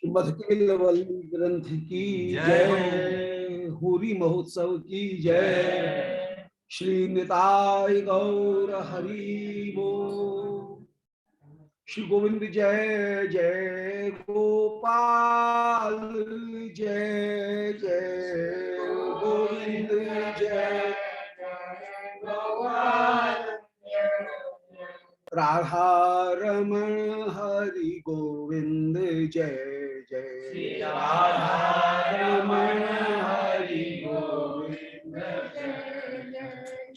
मधुकेलवल्ली ग्रंथ की जय, होरी महोत्सव की जय। श्री निताय गौर हरि बोल। श्री गोविंद जय जय गोपाल, जय जय गोविंद जय गोपाल। राधा रमण हरि गोविंद जय जय, राधा रमण हरि गोविंद जय जय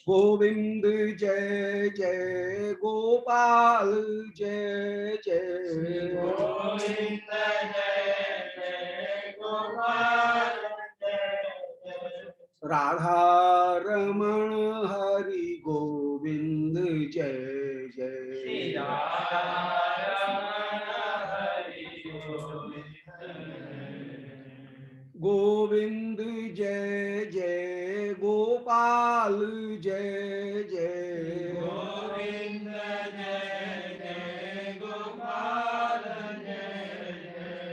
गोविंद जय जय गोपाल, जय जय गोविंद जय जय गोपाल, राधा रमण हरि गोविंद जय जय, राधा रमण हरि गोविंद जय जय गोपाल, जय जय गोविंद जय जय गोपाल, जय जय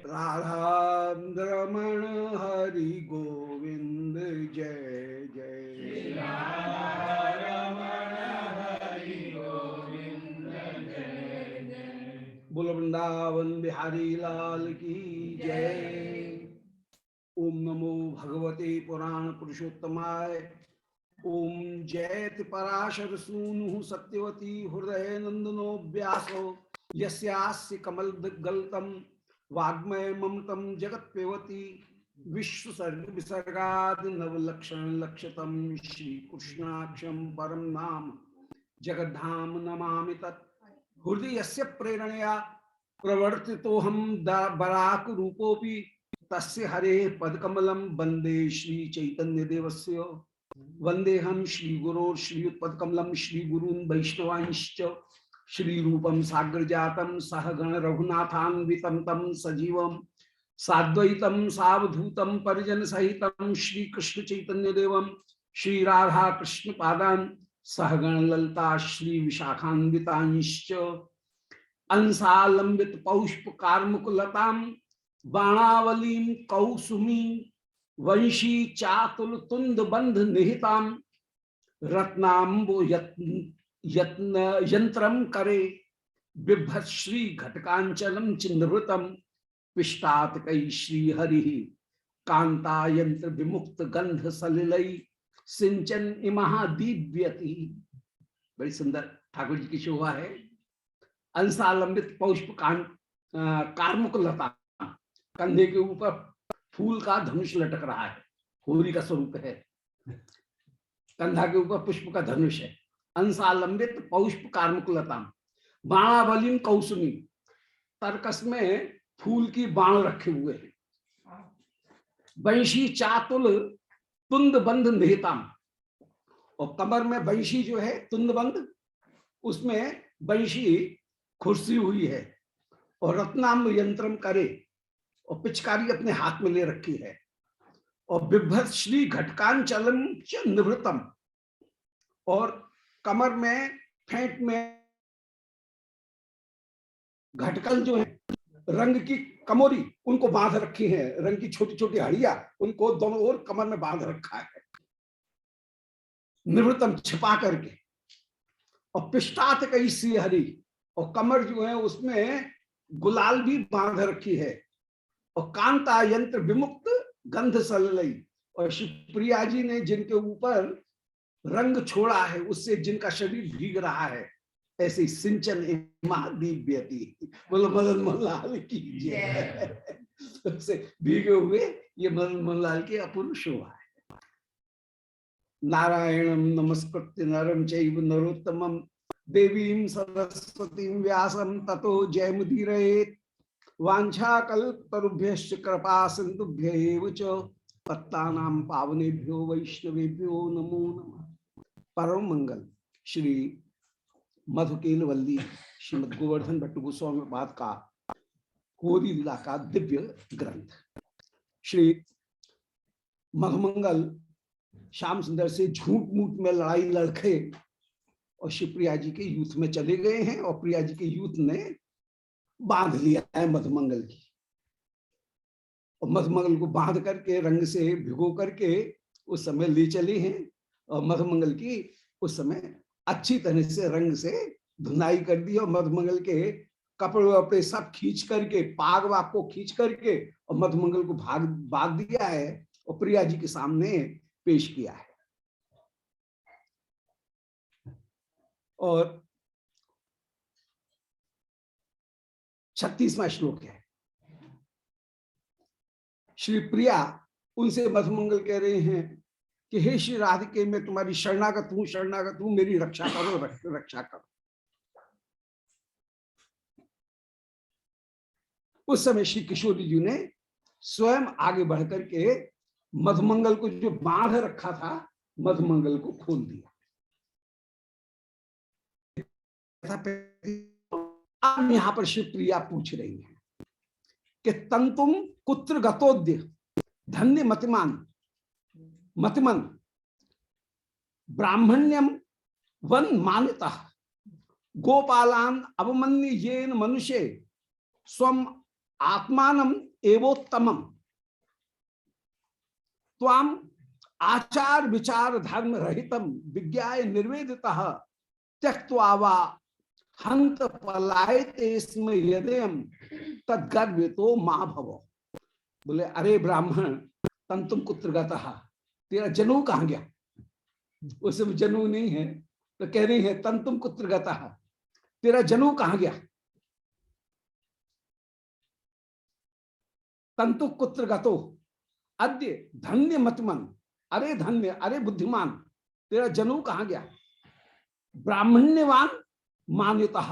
राधा रमण हरि गोविंद जय जय, राधा रमण हरि गोविंद जय जय। बोल वृंदावन बिहारी लाल की जय। ओम नमो भगवते पुराण पुरुषोत्तमाय। ओम जयति पराशर सूनु सत्यवती हृदय नंदनो व्यासो यस्यास्य कमल गलतम वाग्मय ममतम जगत पेवती। विश्वसर्ग विसर्गाद नवलक्षण लक्षतम श्री कृष्णाक्षम परम नाम जगद्धाम नमामि तत्। हृदयस्य प्रेरणया प्रवर्तितोहम बराक रूपोपि तस्य हरे पदकमलम वंदे श्री चैतन्य देवस्य। वंदेहम श्री गुरोर श्रीयुतपदकमलम श्री गुरून् वैष्णवांश्च। श्री रूपम साग्र जातम सहगण रघुनाथान्वितम तम सजीवम साद्वैतम सावधूतम परिजन सहितम श्री कृष्ण चैतन्य देवम श्री राधा कृष्ण पादान सहगण ललता श्री विशाखान्वितांश्च। अंसालंबित पौष्प कार्मुकुलताम बाणावलीं कौसुमी वंशी चातुल तुंद बंध निहिताम। रत्नाम्बो यत्न यंत्रम करे बिभ्रत श्री घटकांचलम चिन्हृतम। पिष्टात कई श्री हरि कांता यंत्र विमुक्त गंध सलिलई सिंचन इमहा दीव्यति। बड़ी सुंदर ठाकुर जी की शोभा है। अंसालंबित पौष्प कार्मुक लता, कंधे के ऊपर फूल का धनुष लटक रहा है, होली का स्वरूप है। कंधा के ऊपर पुष्प का धनुष है। अंसालंबित पौष्प कार्मुक लता बाणावलीम कौसुमी, तरकस में फूल की बाण रखे हुए हैं। वंशी चातुल तुंद बंध निहिताम, और कमर में वंशी जो है तुंद बंध, उसमें वंशी खुरसी हुई है। और रत्नाम्ब यंत्रम करे, और पिचकारी अपने हाथ में ले रखी है। और बिभ्रत श्री घटकांचलम च निवृतम, और कमर में फेंट में घटकल जो है रंग की कमोरी, उनको बांध रखी है। रंग की छोटी छोटी हड़िया, उनको दोनों ओर कमर में बांध रखा है, निवृतम छिपा करके। और पिष्टात कई सी हरी, और कमर जो है उसमें गुलाल भी बांध रखी है। और कांता यंत्र विमुक्त गंध सललई, और शिवप्रिया जी ने जिनके ऊपर रंग छोड़ा है उससे जिनका शरीर भीग रहा है, ऐसे सिंचन दिव्यति। बोलो मदन मोहन लाल की जय। से भीगे हुए ये मदन मोहन लाल की अपूर्व शोभा है। नारायणम नमस्कृत्य नरम चैव नरोत्तमं देवीं सरस्वतीं व्यासं ततो जयमुदीरयेत्। वाञ्छाकल्पतरुभ्यश्च कृपा सिन्धुभ्यैव च पत्तानां पावनेभ्यो वैष्णवेभ्यो नमो नमः। परम मंगल श्री मधुकेलवल्ली श्रीमद गोवर्धन भट्ट गोस्वामी पाद का होली लीला का दिव्य ग्रंथ। श्री मधुमंगल श्याम सुंदर से झूठ मूठ में लड़ाई लड़के और शिवप्रिया जी के यूथ में चले गए हैं, और प्रिया जी के यूथ ने बांध लिया है मधुमंगल की। और मधुमंगल को बांध करके रंग से भिगो करके उस समय ले चली हैं। और मधुमंगल की उस समय अच्छी तरह से रंग से धुनाई कर दी और मधुमंगल के कपड़े वपड़े सब खींच करके, पाग वाग को खींच करके और मधुमंगल को बांध दिया है और प्रिया जी के सामने पेश किया है। और 36वां श्लोक है। श्री प्रिया उनसे मधुमंगल कह रहे हैं कि हे श्री राधिके, मैं तुम्हारी शरणागत हूं, शरणागत हूं, मेरी रक्षा करो, रक्षा करो। उस समय श्री किशोरी जी ने स्वयं आगे बढ़कर के मधुमंगल को जो बांध रखा था, मधुमंगल को खोल दिया। अब यहां पर श्री प्रिया पूछ रही है कि तंतुम कुत्र गतोद्य धन्य मतिमान मतिमन ब्राह्मण्यम वन मान्यता गोपालान अवमन्य येन मनुष्य स्वम आत्मानम एवोत्तमम त्वाम आचार विचार धर्म रहितम विज्ञाय निर्वेदितः त्यक्त्वा वा हंत पलायते स्म यदेयम तद्गर्वितो मां भवो। बोले अरे ब्राह्मण, तंतुम कुत्र गतः, तेरा जनेऊ कहां गया? उसमें जनेऊ नहीं है तो कह रही है तंतुम कुत्र गतः, तेरा जनेऊ कहां गया? तंतु कुत्र गतो अद्य धन्य मतमन, अरे धन्य, अरे बुद्धिमान, तेरा जनेऊ कहां गया? ब्राह्मण्यवान मान्यतः,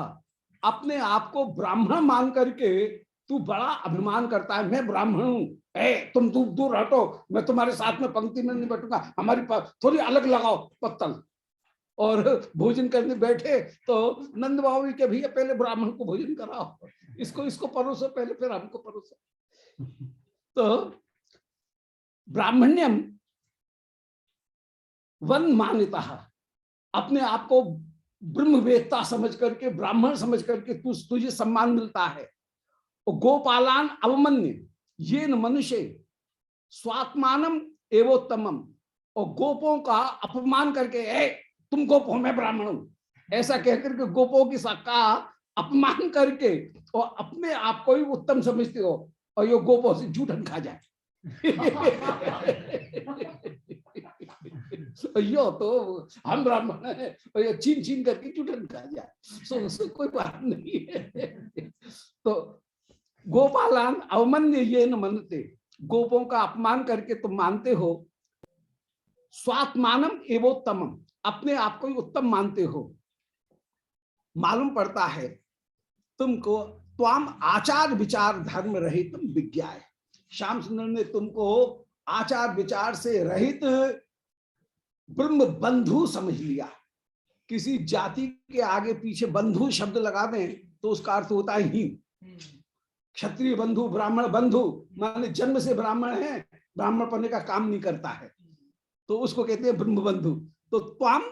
अपने आप को ब्राह्मण मान करके तू बड़ा अभिमान करता है, मैं ब्राह्मण हूं, तुम दूर हटो, मैं तुम्हारे साथ में पंक्ति में नहीं बैठूंगा, हमारी थोड़ी अलग लगाओ पत्तल। और भोजन करने बैठे तो नंद बाबू के भैया पहले ब्राह्मण को भोजन कराओ, इसको परोसो पहले, फिर हमको परोसो। तो ब्राह्मण्यम वन मान्यता, अपने आप को ब्रह्मवेत्ता समझ करके, ब्राह्मण समझ करके तुझे सम्मान मिलता है। और गोपालान अवमन्य ये न मनुष्य स्वात्मानम एवोत्तमम, और गोपों का अपमान करके तुम गोप हो, मैं ब्राह्मण हूं, ऐसा कहकर के गोपों की का अपमान करके और अपने आप को ही उत्तम समझते हो, और ये गोपों से जूठन खा जाए। यो तो हम ब्राह्मण है और ये छीन छीन करके जूठन खा जाए, सो कोई बात नहीं है। तो गोपालान अवमन्य ये न मनते, गोपों का अपमान करके तुम मानते हो, स्वात्मानम एवोत्तमम, अपने आप को ही उत्तम मानते हो। मालूम पड़ता है तुमको त्वाम आचार विचार धर्म रहित विज्ञाय, श्याम सुंदर ने तुमको आचार विचार से रहित ब्रह्म बंधु समझ लिया। किसी जाति के आगे पीछे बंधु शब्द लगा दें तो उसका अर्थ होता है ही क्षत्रिय बंधु, ब्राह्मण बंधु, माने जन्म से ब्राह्मण है, ब्राह्मण पढ़ने का काम नहीं करता है, तो उसको कहते हैं ब्रह्म बंधु। तो त्वाम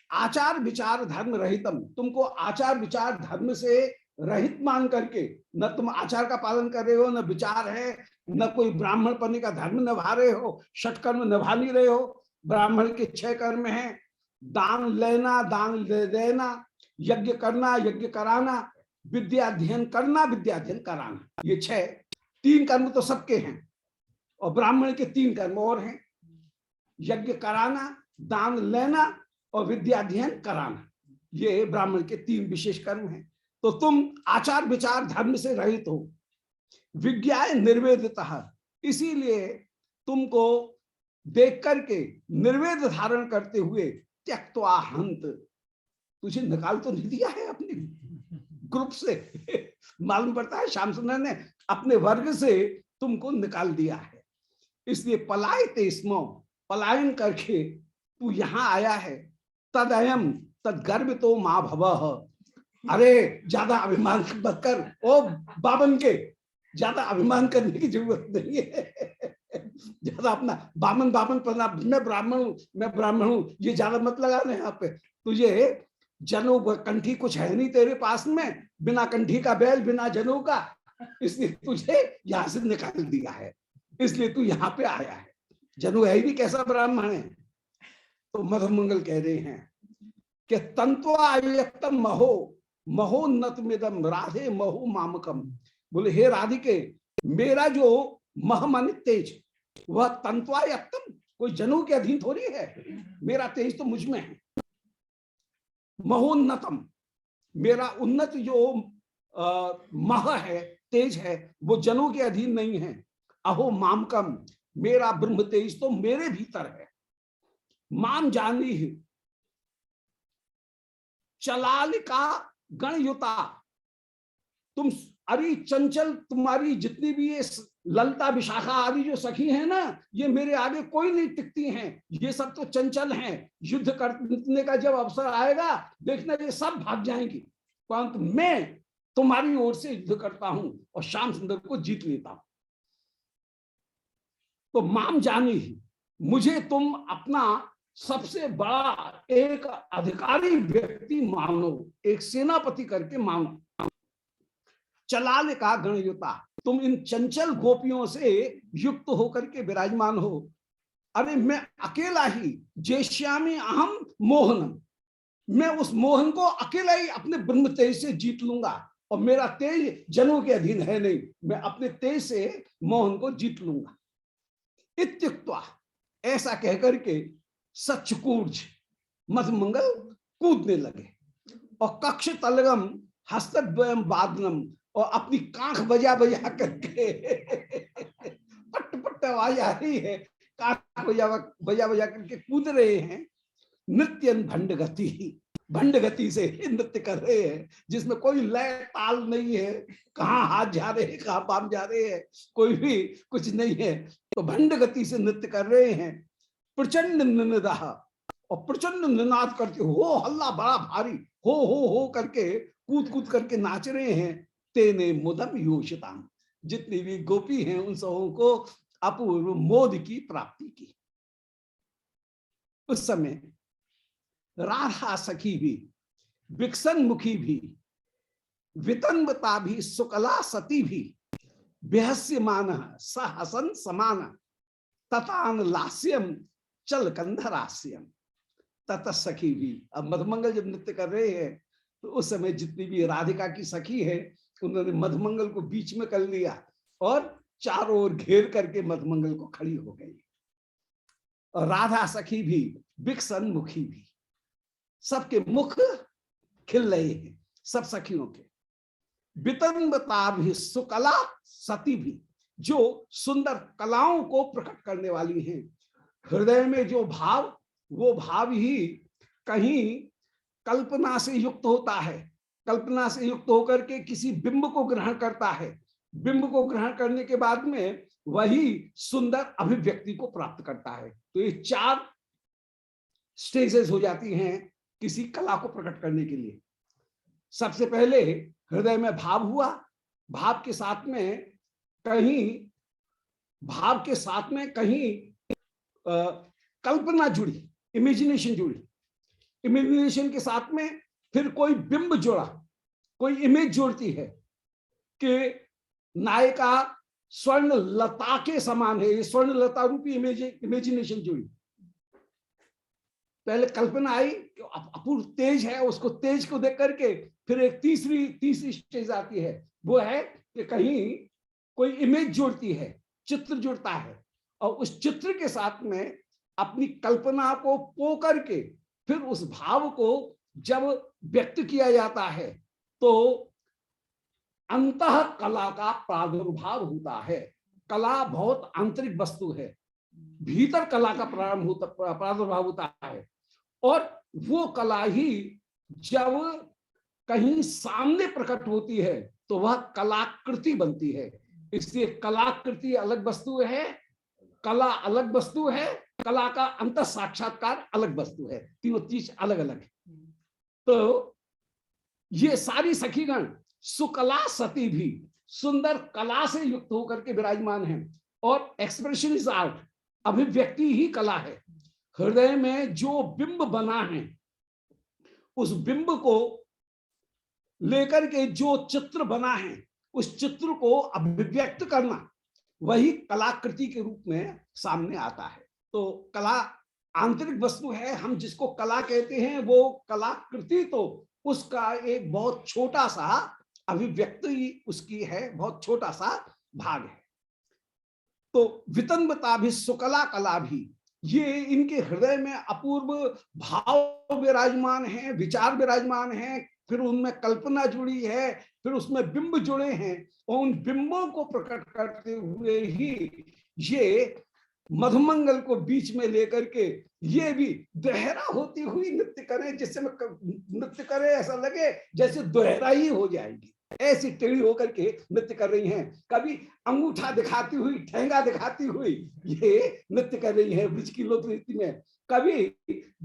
आचार विचार धर्म रहितम, तुमको आचार विचार धर्म से रहित मान करके, न तुम आचार का पालन कर रहे हो, न विचार है, न कोई ब्राह्मण पढ़ने का धर्म निभा रहे हो, षटकर्म निभा नहीं रहे हो। ब्राह्मण के 6 कर्म हैं, दान लेना, दान देना, यज्ञ करना, यज्ञ कराना, विद्या अध्ययन करना, विद्या अध्ययन कराना, ये 6। 3 कर्म तो सबके हैं और ब्राह्मण के 3 कर्म और हैं, यज्ञ कराना, दान लेना और विद्या अध्ययन कराना, ये ब्राह्मण के 3 विशेष कर्म हैं। तो तुम आचार विचार धर्म से रहित हो, विज्ञाय निर्वेदितः, इसीलिए तुमको देख करके निर्वेद धारण करते हुए त्यक्त्वा हंत, तुझे निकाल तो नहीं दिया है अपने ग्रुप से। मालूम पड़ता है श्याम सुंदर ने अपने वर्ग से तुमको निकाल दिया है, इसलिए पलायते स्मो, पलायन करके तू यहां आया है। तदयम तदगर्वितो मां भवः, अरे ज्यादा अभिमान मत कर, ओ बाबन के ज्यादा अभिमान करने की जरूरत नहीं है। ज्यादा अपना बामन बामन पढ़ना, मैं ब्राह्मण हूं, मैं ब्राह्मण हूं, ये ज्यादा मत लगाना यहाँ पे। तुझे जनेऊ कंठी कुछ है नहीं तेरे पास में, बिना कंठी का बैल, बिना जनेऊ का, इसलिए तुझे यहां से निकाल दिया है। इसलिए तू यहाँ पे आया है। जनु है भी कैसा ब्राह्मण है? तो मधुमंगल कह रहे हैं कि तंत्वायत्तम महो महोन्नतमिदम राधे महो मामकम। बोले हे राधिके, मेरा जो मह माने तेज, वह तंत्वायत्तम कोई जनु के अधीन थोड़ी है, मेरा तेज तो मुझ में है। महोन्नतम, मेरा उन्नत जो मह है, तेज है, वो जनों के अधीन नहीं है। अहो मामकम, मेरा ब्रह्म तेज तो मेरे भीतर है। माम जानी चलालिका गणयुता, तुम अरे चंचल, तुम्हारी जितनी भी ये ललता विशाखा आदि जो सखी है ना, ये मेरे आगे कोई नहीं टिकती हैं, ये सब तो चंचल हैं। युद्ध करने का जब अवसर आएगा देखना ये सब भाग जाएंगी, परंतु मैं तुम्हारी ओर से युद्ध करता हूं और श्याम सुंदर को जीत लेता हूं। तो माम जानी ही, मुझे तुम अपना सबसे बड़ा एक अधिकारी व्यक्ति मानो, एक सेनापति करके मानो। चलालिका गणयुता, तुम इन चंचल गोपियों से युक्त होकर के विराजमान हो। अरे मैं अकेला ही जेश्यामी अहम मोहनम, मैं उस मोहन को अकेला ही अपने ब्रह्म तेज से जीत लूंगा, और मेरा तेज जनों के अधीन है नहीं, मैं अपने तेज से मोहन को जीत लूंगा। इत्युक्त्वा, ऐसा कहकर के सचकूर्ज मधुमंगल कूदने लगे, और कक्ष तलगम हस्तद्वयम वादनम, और अपनी कांख बजा बजा करके पट पट आवाज आ रही है, कांख बजा बजा बजा करके कूद रहे हैं। नृत्यन भंड गति, भंड गति से नृत्य कर रहे हैं, जिसमें कोई लय ताल नहीं है, कहाँ हाथ जा रहे हैं कहाँ पाम जा रहे हैं, कोई भी कुछ नहीं है। तो भंड गति से नृत्य कर रहे हैं। प्रचंड निनाद, और प्रचंड निनाद करके हो हल्ला बड़ा भारी हो करके कूद कूद करके नाच रहे हैं। तेने मुदम योषिताम, जितनी भी गोपी हैं उन सबों को अपूर्व मोद की प्राप्ति की। उस समय राधा सखी भी, विकसन मुखी भी, वितन्वता भी, सुकला सती भी, बेहस्यमान सहसन समान, ततान लास्यम चल कंधरास्यम। तत सखी भी, अब मधुमंगल जब नृत्य कर रहे हैं तो उस समय जितनी भी राधिका की सखी है उन्होंने मधुमंगल को बीच में कर लिया और चारों ओर घेर करके मधुमंगल को खड़ी हो गई। और राधा सखी भी, विकसन मुखी भी, सबके मुख खिल रहे हैं, सब सखियों के। वितन्वता भी, सुकला सती भी, जो सुंदर कलाओं को प्रकट करने वाली हैं। हृदय में जो भाव, वो भाव ही कहीं कल्पना से युक्त होता है, कल्पना से युक्त होकर के किसी बिंब को ग्रहण करता है, बिंब को ग्रहण करने के बाद में वही सुंदर अभिव्यक्ति को प्राप्त करता है। तो ये 4 स्टेजेस हो जाती हैं किसी कला को प्रकट करने के लिए। सबसे पहले हृदय में भाव हुआ, भाव के साथ में कहीं कल्पना जुड़ी, इमेजिनेशन जुड़ी, इमेजिनेशन के साथ में फिर कोई बिंब जोड़ा, कोई इमेज जोड़ती है कि नायिका स्वर्ण लता के समान है, ये स्वर्ण लता रूपी इमेजिनेशन जुड़ी। पहले कल्पना आई कि अपूर्व तेज है, उसको तेज को देख करके फिर एक तीसरी स्टेज आती है, वो है कि कहीं कोई इमेज जुड़ती है, चित्र जुड़ता है, और उस चित्र के साथ में अपनी कल्पना को पो करके फिर उस भाव को जब व्यक्त किया जाता है तो अंतः कला का प्रादुर्भाव होता है। कला बहुत आंतरिक वस्तु है, भीतर कला का प्रादुर्भाव होता है, और वो कला ही जब कहीं सामने प्रकट होती है तो वह कलाकृति बनती है। इसलिए कलाकृति अलग वस्तु है, कला अलग वस्तु है, कला का अंत साक्षात्कार अलग वस्तु है, तीनों चीज अलग अलग है। तो ये सारी सखीगण सुकला सती भी सुंदर कला से युक्त होकर के विराजमान है, और एक्सप्रेशन इज आर्ट, अभिव्यक्ति ही कला है। हृदय में जो बिंब बना है उस बिंब को लेकर के जो चित्र बना है उस चित्र को अभिव्यक्त करना, वही कलाकृति के रूप में सामने आता है। तो कला आंतरिक वस्तु है, हम जिसको कला कहते हैं वो कलाकृति तो उसका एक बहुत छोटा सा अभिव्यक्ति उसकी है, बहुत छोटा सा भाग है। तो वितन्वता भी सुकला कला भी, ये इनके हृदय में अपूर्व भाव विराजमान है, विचार विराजमान है, फिर उनमें कल्पना जुड़ी है, फिर उसमें बिंब जुड़े हैं, और उन बिंबों को प्रकट करते हुए ही ये मधुमंगल को बीच में लेकर के ये भी दोहरा होती हुई नृत्य करें, जिससे नृत्य करे ऐसा लगे जैसे दोहरा ही हो जाएगी, ऐसी टेढ़ी होकर के नृत्य कर रही हैं। कभी अंगूठा दिखाती हुई, ठेंगा दिखाती हुई ये नृत्य कर रही है ब्रज की लोक रीति में। कभी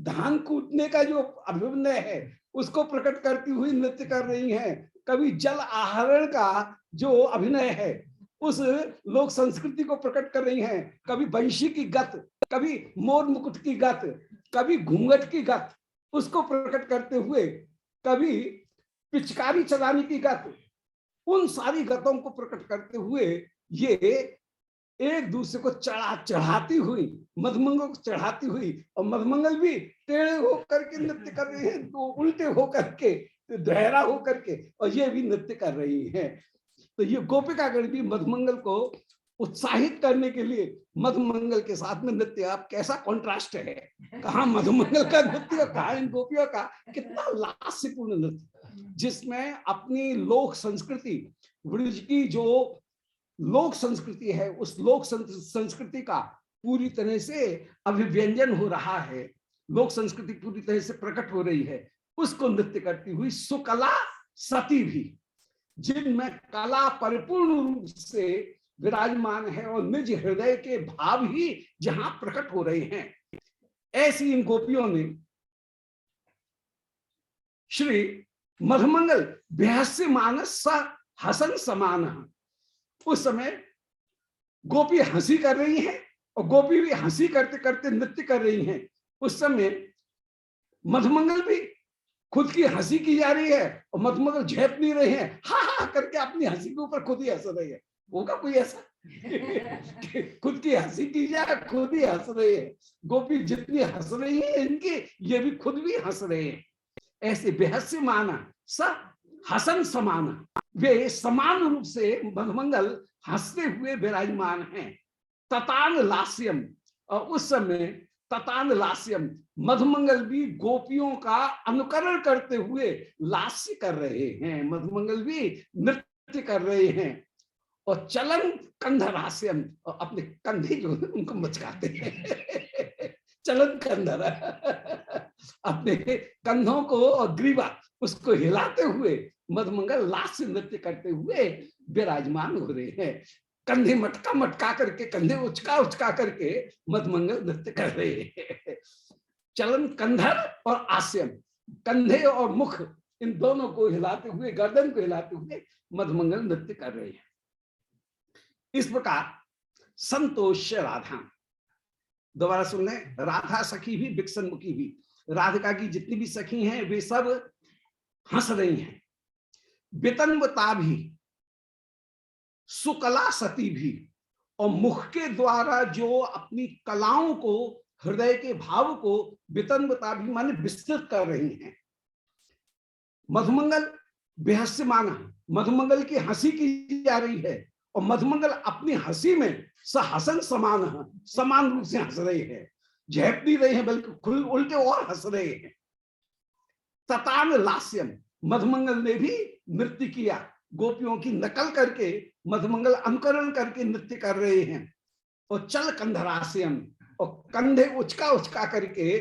धान कूटने का जो अभिनय है उसको प्रकट करती हुई नृत्य कर रही हैं। कभी जल आहरण का जो अभिनय है उस लोक संस्कृति को प्रकट कर रही हैं। कभी बंशी की गत, कभी मोर मुकुट की गत, कभी घूंघट की गत, उसको प्रकट करते हुए, कभी पिचकारी चलाने की गत, उन सारी गतों को प्रकट करते हुए ये एक दूसरे को चढ़ाती हुई, मधुमंगल को चढ़ाती हुई, और मधुमंगल भी टेढ़े होकर के नृत्य कर रहे हैं, तो उल्टे होकर के, दोहरा होकर के, और ये भी नृत्य कर रही हैं। तो ये गोपिकागण भी मधुमंगल को उत्साहित करने के लिए मधुमंगल के साथ में नृत्य, आप कैसा कॉन्ट्रास्ट है, कहाँ मधुमंगल का नृत्य, कहाँ इन गोपियों का, कितना लास्यपूर्ण नृत्य, जिसमें अपनी लोक संस्कृति, ब्रज की जो लोक संस्कृति है उस लोक संस्कृति का पूरी तरह से अभिव्यंजन हो रहा है, लोक संस्कृति पूरी तरह से प्रकट हो रही है, उसको नृत्य करती हुई सुकला सती भी, जिनमें कला परिपूर्ण रूप से विराजमान है और निज हृदय के भाव ही जहां प्रकट हो रहे हैं, ऐसी इन गोपियों ने श्री मधुमंगल बेहस्य मानस स हसन समान, उस समय गोपी हंसी कर रही हैं और गोपी भी हंसी करते करते नृत्य कर रही हैं। उस समय मधुमंगल भी खुद की हंसी की जा रही है और मधुमंगल झेप नहीं रहे हैं, हा हा करके अपनी हंसी के ऊपर खुद ही हंस रही है। होगा कोई ऐसा खुद की हंसी की जाए, खुद ही हंस रहे हैं। गोपी जितनी हंस रही है इनकी, ये भी खुद भी हंस रहे हैं। ऐसे बेहस्य माना स हसन समाना, वे समान रूप से मधुमंगल हंसते हुए विराजमान हैं। ततान लास्यम, और उस समय ततान लास्यम, मधुमंगल भी गोपियों का अनुकरण करते हुए लास्य कर रहे हैं, मधुमंगल भी नृत्य कर रहे हैं। और चलन कंधरास्यम, और अपने कंधे जो है उनको मचकाते हैं चलन कंधर अपने कंधों को और ग्रीवा उसको हिलाते हुए मधुमंगल लास्य नृत्य करते हुए विराजमान हो रहे हैं। कंधे मटका मटका करके, कंधे उचका उचका करके मधुमंगल नृत्य कर रहे हैं। चलन कंधर और आस्यम, कंधे और मुख, इन दोनों को हिलाते हुए, गर्दन को हिलाते हुए मधुमंगल नृत्य कर रहे हैं। इस प्रकार संतोष राधा, दोबारा सुन लें, राधा सखी भी विकसन मुखी भी, राधिका की जितनी भी सखी हैं वे सब हंस रही हैं। वितन्वता भी, सुकला सती भी, और मुख के द्वारा जो अपनी कलाओं को, हृदय के भाव को वितन्वता भी माने विस्तृत कर रही हैं। मधुमंगल बेहस्य माना, मधुमंगल की हंसी की जा रही है और मधुमंगल अपनी हंसी में हसन समान, समान रूप से हंस रहे हैं, झेप नहीं रहे हैं बल्कि खुल उल्टे और हंस रहे हैं। ततान लास्यम, मधुमंगल ने भी नृत्य किया, गोपियों की नकल करके मधुमंगल अनुकरण करके नृत्य कर रहे हैं। और चल कंधरास्यम, और कंधे उचका उचका करके,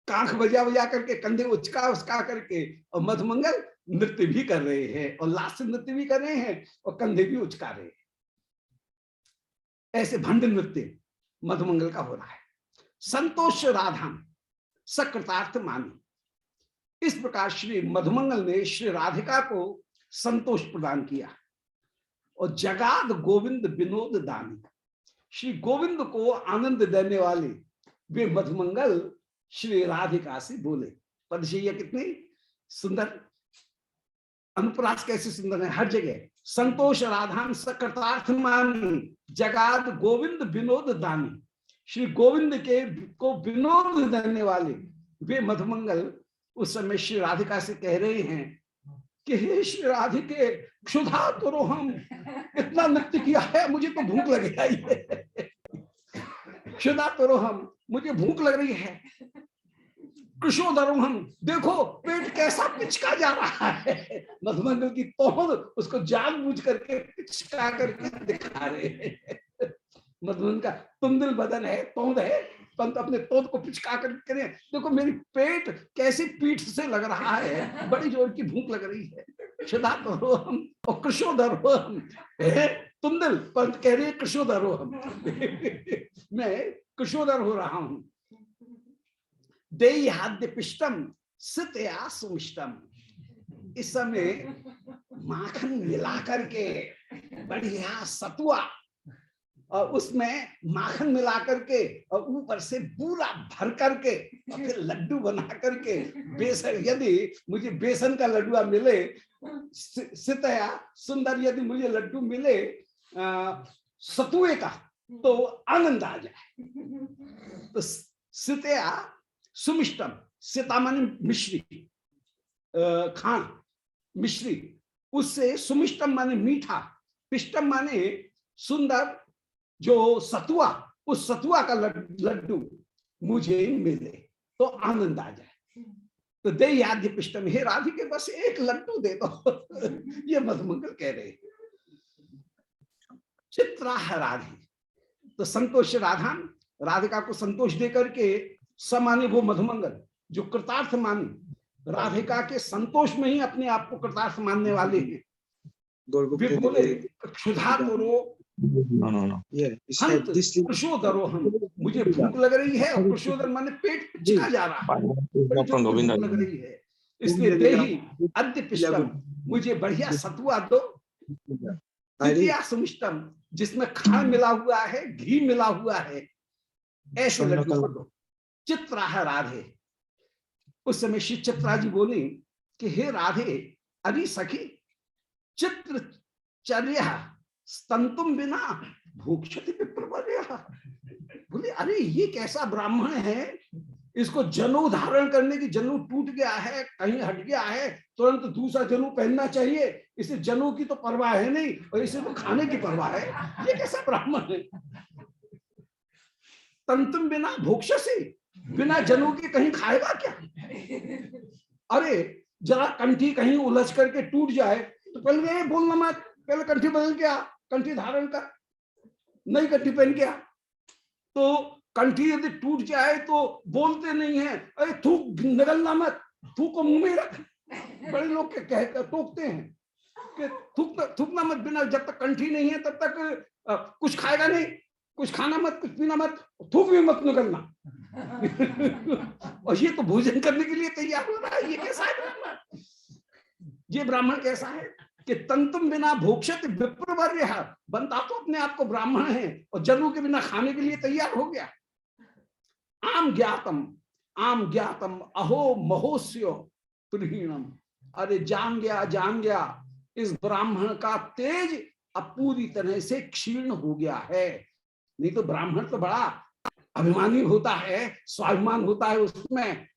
कांख बजा बजा करके, कंधे उचका उचका करके और मधुमंगल नृत्य भी कर रहे हैं, और लास्य नृत्य भी कर रहे हैं और कंधे भी उचका रहे हैं। ऐसे भंड नृत्य मधुमंगल का हो रहा है। संतोष राधा सकृतार्थ मानी, इस प्रकार श्री मधुमंगल ने श्री राधिका को संतोष प्रदान किया। और जगाद गोविंद विनोद दानी, श्री गोविंद को आनंद देने वाले वे मधुमंगल श्री राधिका से बोले। पदशैया कितनी सुंदर, अनुप्रास कैसे सुंदर है हर जगह। संतोष राधान सकृतार्थ मानी, जगाद गोविंद विनोद दानी। श्री गोविंद के को विनोद देने वाले वे मधुमंगल उस समय श्री राधिका से कह रहे हैं कि हे श्री राधिके क्षुधा करो, हम इतना नृत्य किया है, मुझे तो भूख लग आई है। क्षुधा करो हम, मुझे भूख लग रही है। कृशोदरम हम, देखो पेट कैसा पिचका जा रहा है। मधुमंगल की तोंद उसको जानबूझ करके पिचका करके दिखा रहे हैं। मधुमंगल का तुंदिल बदन है, तोंद है, परंतु अपने तोंद को पिचका करके करें, देखो मेरी पेट कैसी पीठ से लग रहा है, बड़ी जोर की भूख लग रही है। क्षुधा करो हम और कृशोदर हो हम, तुंदिल पंत कह रही है कृशोदर हो हम। मैं कृशोदर हो रहा हूं। देई हाद्य पिष्टम सितया सुमिष्टम। इस समय माखन मिला करके बढ़िया सतुआ और उसमें माखन मिला करके और ऊपर से पूरा भर करके और फिर लड्डू बना करके, बेसन यदि मुझे बेसन का लड्डू मिले, सितया सुंदर यदि मुझे लड्डू मिले सतुए का, तो आनंद आ जाए। तो सितया सुमिष्टम, सिता माने मिश्री, खान मिश्री, उससे सुमिष्टम माने मीठा, पिष्टम माने सुंदर जो सतुआ, उस सतुआ का लड्डू मुझे मिले तो आनंद आ जाए। तो दे याद्य पिष्टम, हे राधिके बस एक लड्डू दे दो। ये मधुमंगल कह रहे। चित्रा है राधे, तो संतोष राधान, राधिका को संतोष दे करके समाने वो मधुमंगल जो कृतार्थ मानी, राधिका के संतोष में ही अपने आप को कृतार्थ मानने वाले हैं। वे बोले क्षुधा करो कृशोदरो हम, मुझे भूख लग रही है, और कृशोदर माने पेट चिका जा रहा है, भूख लग रही है, इसलिए देही अद्य पिष्टम, मुझे बढ़िया सतुआ दो। द्वितीया सुमिष्टम, जिसमें खांड मिला हुआ है, घी मिला हुआ है, ऐसे लड्डू दो। चित्रा है राधे, उस समय श्री चित्रा जी बोली कि हे राधे, अरे सखी चित्र चर्या स्तंतुम बिना भूक्षति विप्रवर्या। बोले अरे ये कैसा ब्राह्मण है, इसको जनेऊ धारण करने की, जनेऊ टूट गया है, कहीं हट गया है, तुरंत दूसरा जनेऊ पहनना चाहिए, इसे जनेऊ की तो परवाह है नहीं और इसे तो खाने की परवाह है, ये कैसा ब्राह्मण है। तंतुम बिना भोक्षसी, बिना जनेऊ के कहीं खाएगा क्या। अरे जरा कंठी कहीं उलझ करके टूट जाए तो पहले बोलना मत, पहले कंठी बदल के आ, कंठी धारण कर, नई कंठी पहन के आ। तो कंठी यदि टूट जाए तो बोलते नहीं है, अरे थूक निगलना मत, थूक को मुंह में रख। बड़े लोग कहकर टोकते हैं कि थूकना मत, बिना जब तक कंठी नहीं है तब तक कुछ खाएगा नहीं, कुछ खाना मत, कुछ पीना मत, थूक भी मत निकलना। और ये तो भोजन करने के लिए तैयार हो रहा है, ये कैसा है ब्राह्मण, ये ब्राह्मण कैसा है कि तंतुम बिना भोक्षत विप्रवर्य, बनता तो अपने आप को ब्राह्मण है और जनेऊ के बिना खाने के लिए तैयार हो गया। आम ज्ञातम अहो महोस्य पुरहीणम, अरे जान गया इस ब्राह्मण का तेज अब पूरी तरह से क्षीण हो गया है। नहीं तो ब्राह्मण तो बड़ा अभिमानी होता है, स्वाभिमान होता है उसमें।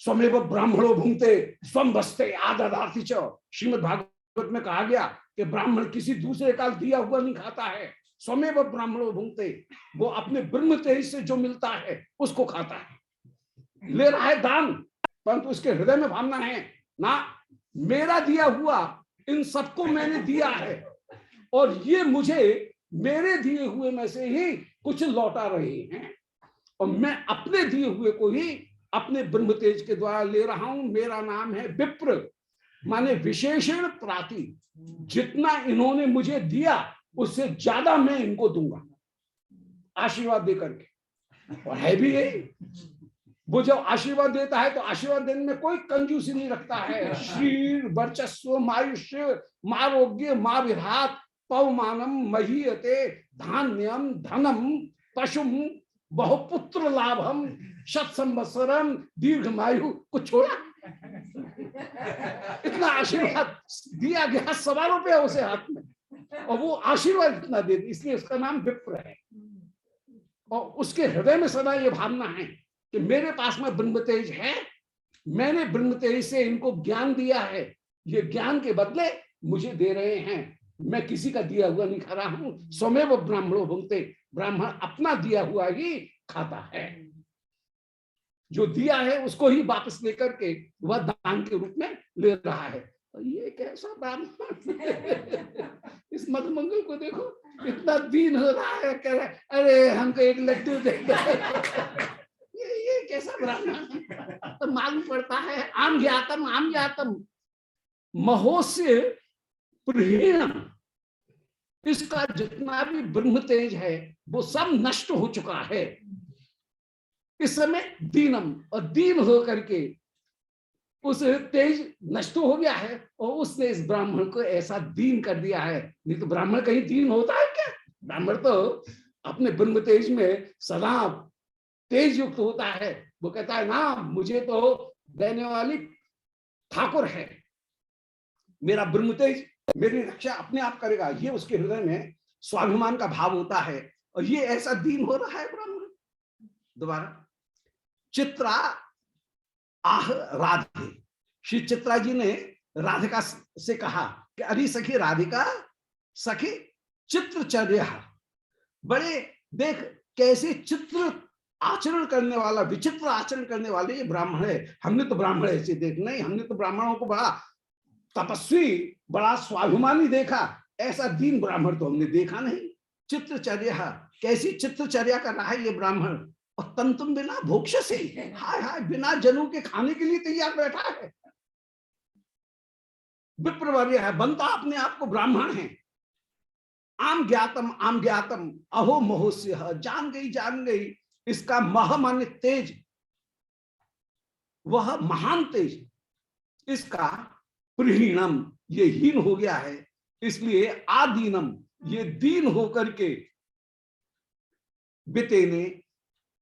स्वमेव ब्राह्मणो भुंक्ते स्वम बस्ते आददार्थी च, श्रीमद् भागवत में कहा गया कि ब्राह्मण किसी दूसरे का दिया हुआ नहीं खाता है, स्वमेव ब्राह्मणो भुंक्ते, वो अपने ब्रह्म तेज से जो मिलता है उसको खाता है। ले रहा है दान, परंतु उसके हृदय में भावना है ना, मेरा दिया हुआ इन सबको मैंने दिया है और ये मुझे मेरे दिए हुए में से ही कुछ लौटा रहे हैं, और मैं अपने दिए हुए को ही अपने ब्रह्म तेज के द्वारा ले रहा हूं। मेरा नाम है विप्र, माने विशेषण प्राति, जितना इन्होंने मुझे दिया उससे ज्यादा मैं इनको दूंगा आशीर्वाद देकर के। और है भी यही, वो जब आशीर्वाद देता है तो आशीर्वाद देने में कोई कंजूसी नहीं रखता है। श्रीर वर्चस्व मायुष्य मारोग्य मा विधात पवमानम महीयते धान्यम धनम पशुम बहुपुत्र लाभम शत संवत्सरम दीर्घमायु, कुछ छोड़ा इतना आशीर्वाद दिया गया, 1.25 रुपया उसे हाथ में, और वो आशीर्वाद इतना दे दी, इसलिए उसका नाम विप्र है। और उसके हृदय में सदा ये भावना है कि मेरे पास में ब्रह्म तेज है, मैंने ब्रह्म तेज से इनको ज्ञान दिया है, ये ज्ञान के बदले मुझे दे रहे हैं, मैं किसी का दिया हुआ नहीं खा रहा हूं। स्वमेव ब्राह्मणो भुंक्ते, ब्राह्मण अपना दिया हुआ ही खाता है, जो दिया है उसको ही वापस लेकर के वह दान के रूप में ले रहा है। ये कैसा ब्राह्मण इस मधुमंगल को देखो, इतना दीन हो रहा है, कह रहा है अरे हमको एक लड्डू दे दो। ये कैसा ब्राह्मण। तो मालूम पड़ता है आम ज्ञातम महोस्य प्रीणम, इसका जितना भी ब्रह्म तेज है वो सब नष्ट हो चुका है इस समय दीनम, और दीन हो करके उस तेज नष्ट हो गया है, और उसने इस ब्राह्मण को ऐसा दीन कर दिया है। नहीं तो ब्राह्मण कहीं दीन होता है क्या? ब्राह्मण तो अपने ब्रह्म तेज में सदा तेज युक्त होता है। वो कहता है ना, मुझे तो देने वाली ठाकुर है, मेरा ब्रह्म तेज मेरी रक्षा अपने आप करेगा, ये उसके हृदय में स्वाभिमान का भाव होता है। और ये ऐसा दीन हो रहा है ब्राह्मण। दोबारा चित्रा आह राधे, श्री चित्रा जी ने राधिका से कहा कि अरे सखी राधिका, सखी चित्रचर्या, बड़े देख कैसे चित्र आचरण करने वाला, विचित्र आचरण करने वाले ये ब्राह्मण है। हमने तो ब्राह्मण ऐसे देख नहीं, हमने तो ब्राह्मणों को बड़ा तपस्वी, बड़ा स्वाभिमानी देखा, ऐसा दीन ब्राह्मण तो हमने देखा नहीं। चित्रचर्या, कैसी चित्रचर्या कर रहा है ये ब्राह्मण, और तंतुम बिना भोक्ष से, हाय हाय बिना जनों के खाने के लिए तैयार बैठा है। विप्रवर्य है, बनता अपने आप को ब्राह्मण है। आम ज्ञातम अहो महोस्य, जान गई इसका महामान्य तेज, वह महान तेज, इसका प्रहीणम ये हीन हो गया है, इसलिए आदीनम ये दीन होकर के, बितेने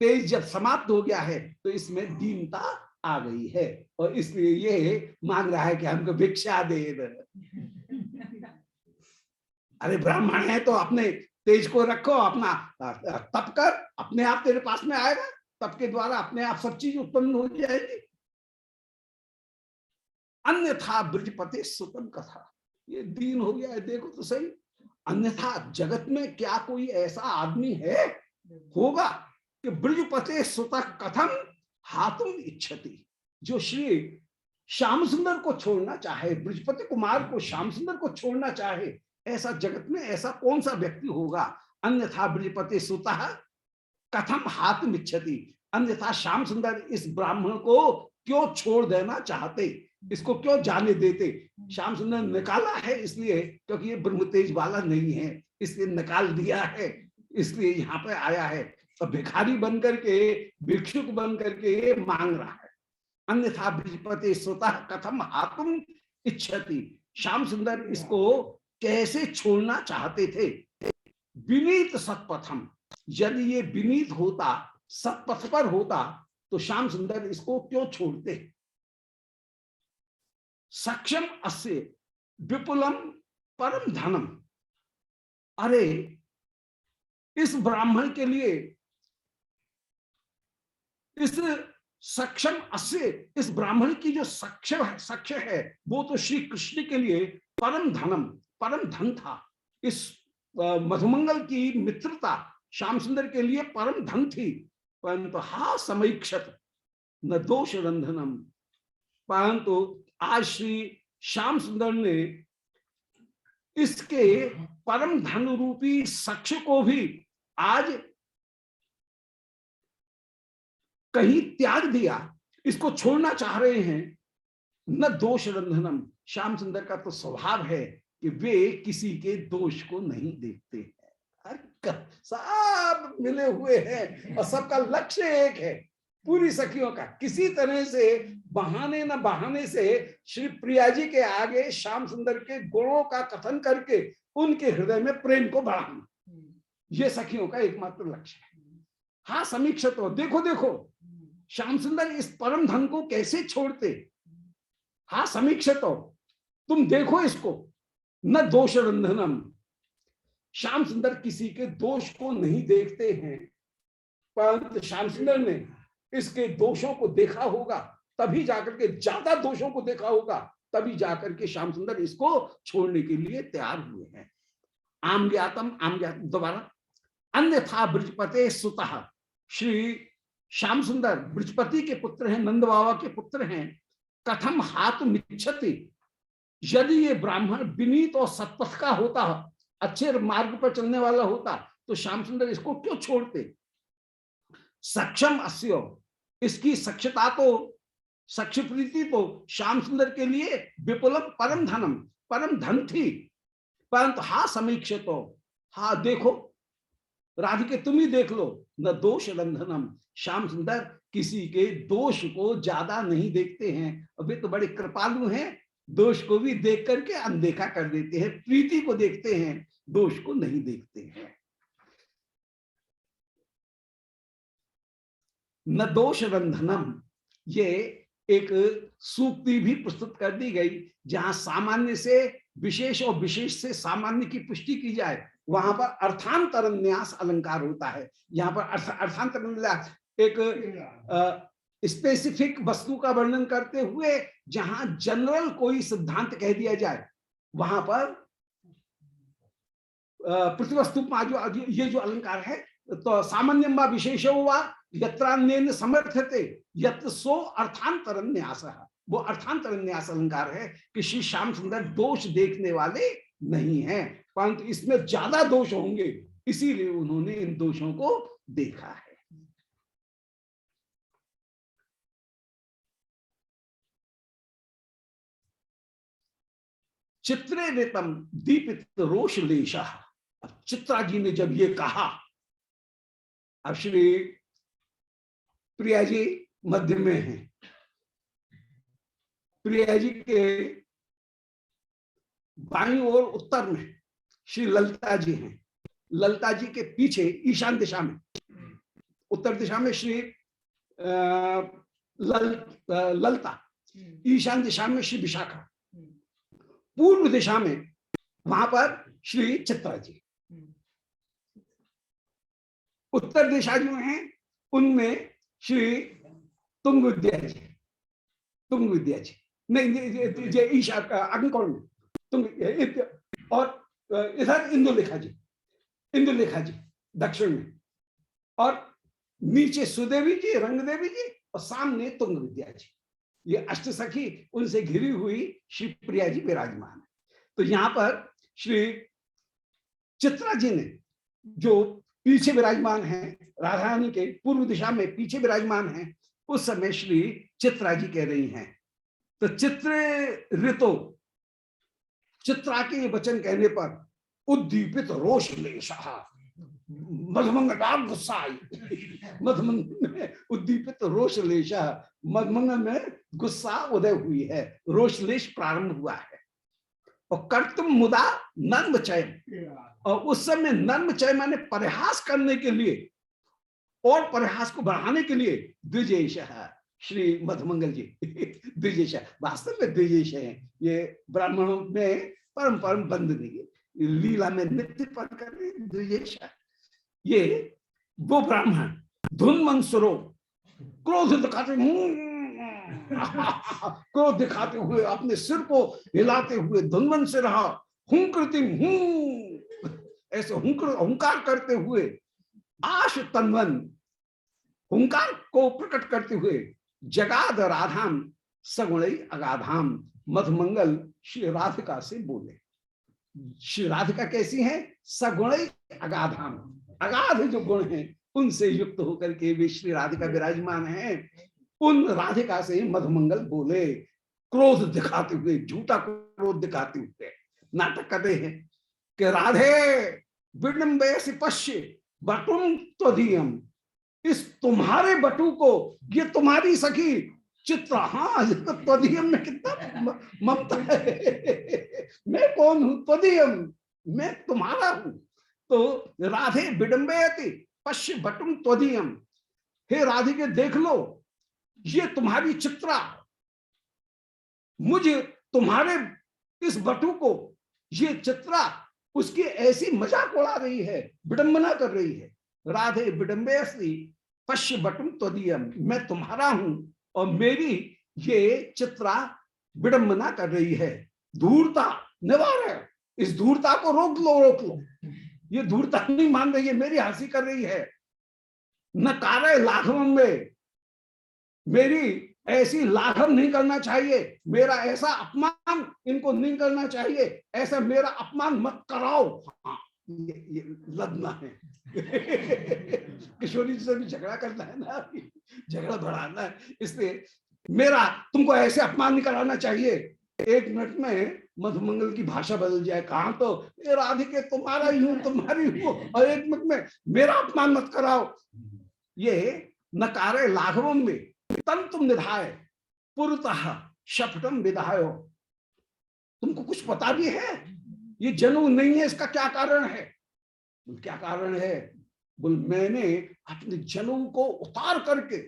तेज जब समाप्त हो गया है तो इसमें दीनता आ गई है, और इसलिए ये मांग रहा है कि हमको भिक्षा दे। अरे ब्राह्मण है तो अपने तेज को रखो, अपना तप कर, अपने आप तेरे पास में आएगा, तप के द्वारा अपने आप सब चीज उत्पन्न हो जाएगी। अन्यथा ब्रजपति सुतम कथा, ये दीन हो गया है, देखो तो सही। अन्यथा जगत में क्या कोई ऐसा आदमी है, होगा कि ब्रजपति सुत कथम हाथुम इच्छति, जो श्री श्याम सुंदर को छोड़ना चाहे, ब्रजपति कुमार को, श्याम सुंदर को छोड़ना चाहे, ऐसा जगत में ऐसा कौन सा व्यक्ति होगा। अन्यथा ब्रजपति सुत कथम हाथुम इच्छति, अन्यथा श्याम सुंदर इस ब्राह्मण को क्यों छोड़ देना चाहते, इसको क्यों जाने देते। श्याम सुंदर निकाला है इसलिए क्योंकि ये ब्रह्म तेज वाला नहीं है, इसलिए निकाल दिया है, इसलिए यहाँ पे आया है। तो भिखारी बन करके, भिक्षुक बन करके मांग रहा है। अन्यथा ब्रजपति स्वतः कथम हातुम इच्छति, श्याम सुंदर इसको कैसे छोड़ना चाहते थे। विनीत सत्पथम, यदि ये विनीत होता, सत्पथ पर होता, तो श्याम सुंदर इसको क्यों छोड़ते। सक्षम अस्य विपुलम परम धनम, अरे इस ब्राह्मण के लिए, इस सक्षम अस्य, इस ब्राह्मण की जो सक्ष है वो तो श्री कृष्ण के लिए परम धनम, परम धन था। इस मधुमंगल की मित्रता श्याम सुंदर के लिए परम धन थी, परंतु हा समीक्षत न दोष रंधनम, परंतु आज श्री श्याम सुंदर ने इसके परम धन रूपी सक्ष को भी आज कहीं त्याग दिया, इसको छोड़ना चाह रहे हैं। न दोष रंधनम, श्याम सुंदर का तो स्वभाव है कि वे किसी के दोष को नहीं देखते हैं, सब मिले हुए हैं और सबका लक्ष्य एक है, पूरी सखियों का। किसी तरह से बहाने न बहाने से श्री प्रिया जी के आगे श्याम सुंदर के गुणों का कथन करके उनके हृदय में प्रेम को बढ़ाना, ये सखियों का एकमात्र लक्ष्य है। हाँ समीक्षा, तो देखो देखो श्याम सुंदर इस परम धन को कैसे छोड़ते, हाँ समीक्षित हो, तुम देखो इसको, न दोष रंधनम, श्याम सुंदर किसी के दोष को नहीं देखते हैं, परंतु श्याम सुंदर ने इसके दोषों को देखा होगा, तभी जाकर के, ज्यादा दोषों को देखा होगा तभी जाकर के श्याम सुंदर इसको छोड़ने के लिए तैयार हुए हैं। आम ज्ञातम दोबारा, अन्यथा ब्रजपते सुतः, श्री श्याम सुंदर ब्रजपति के पुत्र हैं, नंद बाबा के पुत्र हैं। कथम हाथ मिच्छति, यदि ये ब्राह्मण विनीत और सत्पथ का होता, अच्छे मार्ग पर चलने वाला होता, तो श्याम सुंदर इसको क्यों छोड़ते। सक्षम अस्यो, इसकी सक्षता तो, सक्ष प्रीति तो श्याम सुंदर के लिए विपुलम परम धनम, परम धन थी, परंतु हा समीक्षित हो, हा देखो राधिके तुम ही देख लो, न दोष रंधनम, श्याम सुंदर किसी के दोष को ज्यादा नहीं देखते हैं, अभी तो बड़े कृपालु हैं, दोष को भी देख करके अनदेखा कर देते हैं, प्रीति को देखते हैं, दोष को नहीं देखते हैं। न दोष रंधनम, ये एक सूक्ति भी प्रस्तुत कर दी गई, जहां सामान्य से विशेष और विशेष से सामान्य की पुष्टि की जाए, वहां पर अर्थांतरन्यास अलंकार होता है। यहाँ पर अर्थांतरन्यास एक स्पेसिफिक वस्तु का वर्णन करते हुए जहां जनरल कोई सिद्धांत कह दिया जाए, वहां पर प्रतिवस्तु जो ये जो अलंकार है, तो सामान्यम वा विशेषो वा यत्रान्येन समर्थते यत् सो अर्थांतरन्यास, वो अर्थांतरन्यास अलंकार है कि श्री श्याम सुंदर दोष देखने वाले नहीं हैं, परंतु इसमें ज्यादा दोष होंगे, इसीलिए उन्होंने इन दोषों को देखा है। चित्रे रेतम दीपित रोष लेशा, अब चित्रा जी ने जब ये कहा, अब श्री प्रिया जी मध्य में हैं, प्रिया जी के बाईं ओर उत्तर में श्री ललिता जी हैं, ललिता जी के पीछे ईशान दिशा में, उत्तर दिशा में श्री ललिता, ईशान दिशा में श्री विशाखा, पूर्व दिशा में वहां पर श्री चित्रा जी, उत्तर दिशा जो है उनमें श्री तुंग विद्या जी, तुंग विद्या जी नहीं, ईशा अग्निकोण में तुंग, और इधर इंदुलेखा जी, इंदुलेखा जी दक्षिण में, और नीचे सुदेवी जी, रंगदेवी जी, और सामने तुंग विद्या जी, ये अष्ट सखी उनसे घिरी हुई श्री प्रिया जी विराजमान है। तो यहाँ पर श्री चित्रा जी ने जो पीछे विराजमान हैं, राधा रानी के पूर्व दिशा में पीछे विराजमान हैं, उस समय श्री चित्रा जी कह रही हैं। तो चित्र ऋतो, चित्रा के वचन कहने पर उद्दीपित रोष लेशा, मधुमंगल गुस्सा आई, मधुमंगल में उद्दीपित रोष लेशा, मधुमंगल में गुस्सा उदय हुई है, रोषलेश प्रारंभ हुआ है। और कर्तुम मुदा नर्म चय, और उस समय नर्म चय माने परिहास करने के लिए और परिहास को बढ़ाने के लिए द्विजेश है श्री मधुमंगल जी, द्विजेश वास्तव में द्विजेश है, ये ब्राह्मणों में परम परम बंदनी, लीला में नित्य पर करने द्विजेश है। ये वो ब्राह्मण धुन मंसुरो, क्रोध दिखाते क्रोध दिखाते हुए अपने सिर को हिलाते हुए धुनमन से रहा, हुंकृतिम हूं, ऐसे हुंकार करते हुए, आश तन्वन, हुंकार को प्रकट करते हुए, जगाद राधाम सगुण अगाधाम, मधुमंगल श्री राधिका से बोले। श्री राधिका कैसी है? सगुण अगाधाम, अगाध जो गुण हैं उनसे युक्त होकर के वे श्री राधिका विराजमान हैं। उन राधिका से मधुमंगल बोले, क्रोध दिखाते हुए, झूठा क्रोध दिखाते हुए नाटक करते हैं कि राधे विडम्बयसि पश्य बटुम त्वदीयम, इस तुम्हारे बटू को, ये तुम्हारी सखी चित्रा, हाँ त्वदीयम में कितना ममता है, मैं कौन हूं? त्वदीयम, मैं तुम्हारा हूं। तो राधे विडम्बयति पश्य बटुम त्वदीयम, हे राधिके देख लो, ये तुम्हारी चित्रा मुझे तुम्हारे इस बटु को ये चित्रा उसकी ऐसी मजाक उड़ा रही है, विडंबना कर रही है। राधे विडंबे अस्ति पश्य बटुम त्वदीयम, मैं तुम्हारा हूं और मेरी ये चित्रा विडंबना कर रही है। धूर्ता निवार है, इस धूर्ता को रोक लो, रोक लो। ये धूर्ता नहीं मान रही है, मेरी हंसी कर रही है। न कार्य लाघवम में, मेरी ऐसी लाघव नहीं करना चाहिए, मेरा ऐसा अपमान इनको नहीं करना चाहिए, ऐसा मेरा अपमान मत कराओ। हाँ, ये लदना है। किशोरी जी से भी झगड़ा करना है ना, झगड़ा बढ़ाना है, इसलिए मेरा तुमको ऐसे अपमान नहीं कराना चाहिए। एक मिनट में मधुमंगल की भाषा बदल जाए, कहा तो ये राधिके तुम्हारा ही हूं, तुम्हारी हूं, और एक मिनट में मेरा अपमान मत कराओ। ये नकारे लाघवम में तन तुम निधाय पुरतः शपटम विधायो, तुमको कुछ पता भी है ये जनेऊ नहीं है, इसका क्या कारण है? क्या कारण है? बोल मैंने अपने जनेऊ को उतार करके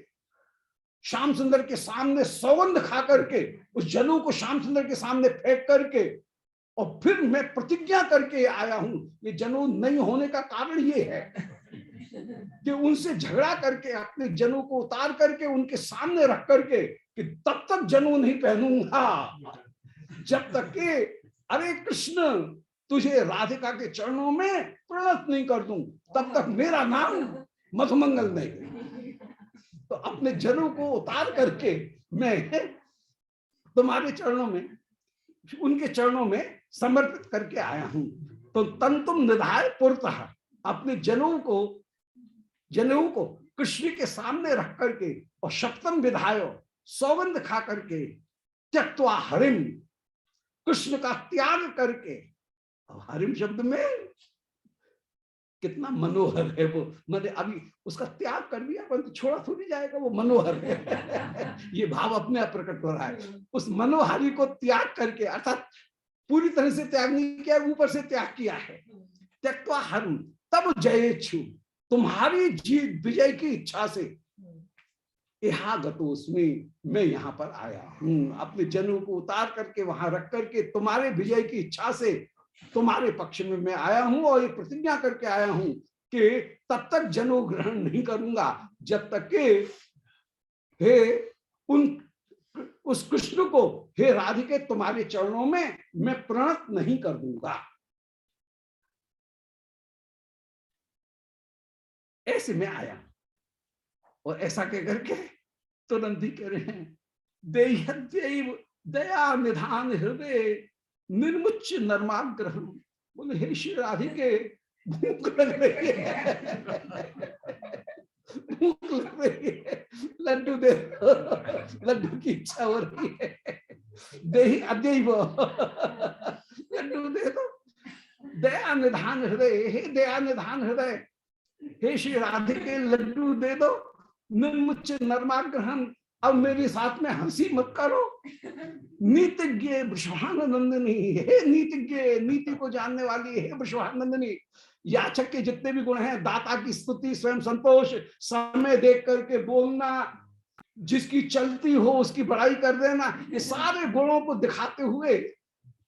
श्याम सुंदर के सामने सौगंध खा करके उस जनेऊ को श्याम सुंदर के सामने फेंक करके और फिर मैं प्रतिज्ञा करके आया हूं। ये जनेऊ नहीं होने का कारण ये है कि उनसे झगड़ा करके अपने जनेऊ को उतार करके उनके सामने रख करके कि तब तक जनेऊ नहीं पहनूंगा जब तक कि अरे कृष्ण तुझे राधिका के चरणों में प्रणत नहीं कर दूं, तब तक मेरा नाम मधुमंगल नहीं। तो अपने जनेऊ को उतार करके मैं तुम्हारे चरणों में, उनके चरणों में समर्पित करके आया हूं। तो तन तुम निधाय पुरतः, अपने जनेऊ को कृष्ण के सामने रख करके और सप्तम विधायो सौगंध खा करके त्यक्त्वा हरिम, कृष्ण का त्याग करके। अब हरिम शब्द में कितना मनोहर है वो, मैंने अभी उसका त्याग कर दिया परंतु छोड़ा थोड़ी जाएगा, वो मनोहर है। ये भाव अपने आप प्रकट हो रहा है। उस मनोहारी को त्याग करके, अर्थात पूरी तरह से त्याग नहीं किया, ऊपर से त्याग किया है। त्यक्त्वा हरिम तब जयेच्छु, तुम्हारी जीत विजय की इच्छा से यहाँ गतोस्मि, मैं यहाँ पर आया हूँ। अपने जनेऊ को उतार करके वहां रख करके तुम्हारे विजय की इच्छा से तुम्हारे पक्ष में मैं आया हूं और ये प्रतिज्ञा करके आया हूं कि तब तक जनेऊ ग्रहण नहीं करूंगा जब तक कि हे उस कृष्ण को, हे राधिके तुम्हारे चरणों में मैं प्रणत नहीं कर दूंगा। ऐसे में आया और ऐसा कह करके तुरंत ही कह रहे हैं देह्यद्यैव दया निधान हृदय निर्मुच्च नर्माग्रह। बोले हे श्री राधिके भूख लग रही है, भूख लग रही है, लड्डू दे, लड्डू की इच्छा हो रही है। देहि अद्यैव, लड्डू दे दो। दया निधान हृदय, हे दया निधान हृदय, हे श्री राधिके लड्डू दे दो। निर्मुच्च नर्माग्रहण, अब मेरे साथ में हंसी मत करो। नीतिज्ञ वृषभानंदिनी, हे नीतिज्ञ, नीति को जानने वाली हे वृषभानंदिनी, याचक के जितने भी गुण हैं, दाता की स्तुति, स्वयं संतोष, समय देख करके बोलना, जिसकी चलती हो उसकी बड़ाई कर देना, ये सारे गुणों को दिखाते हुए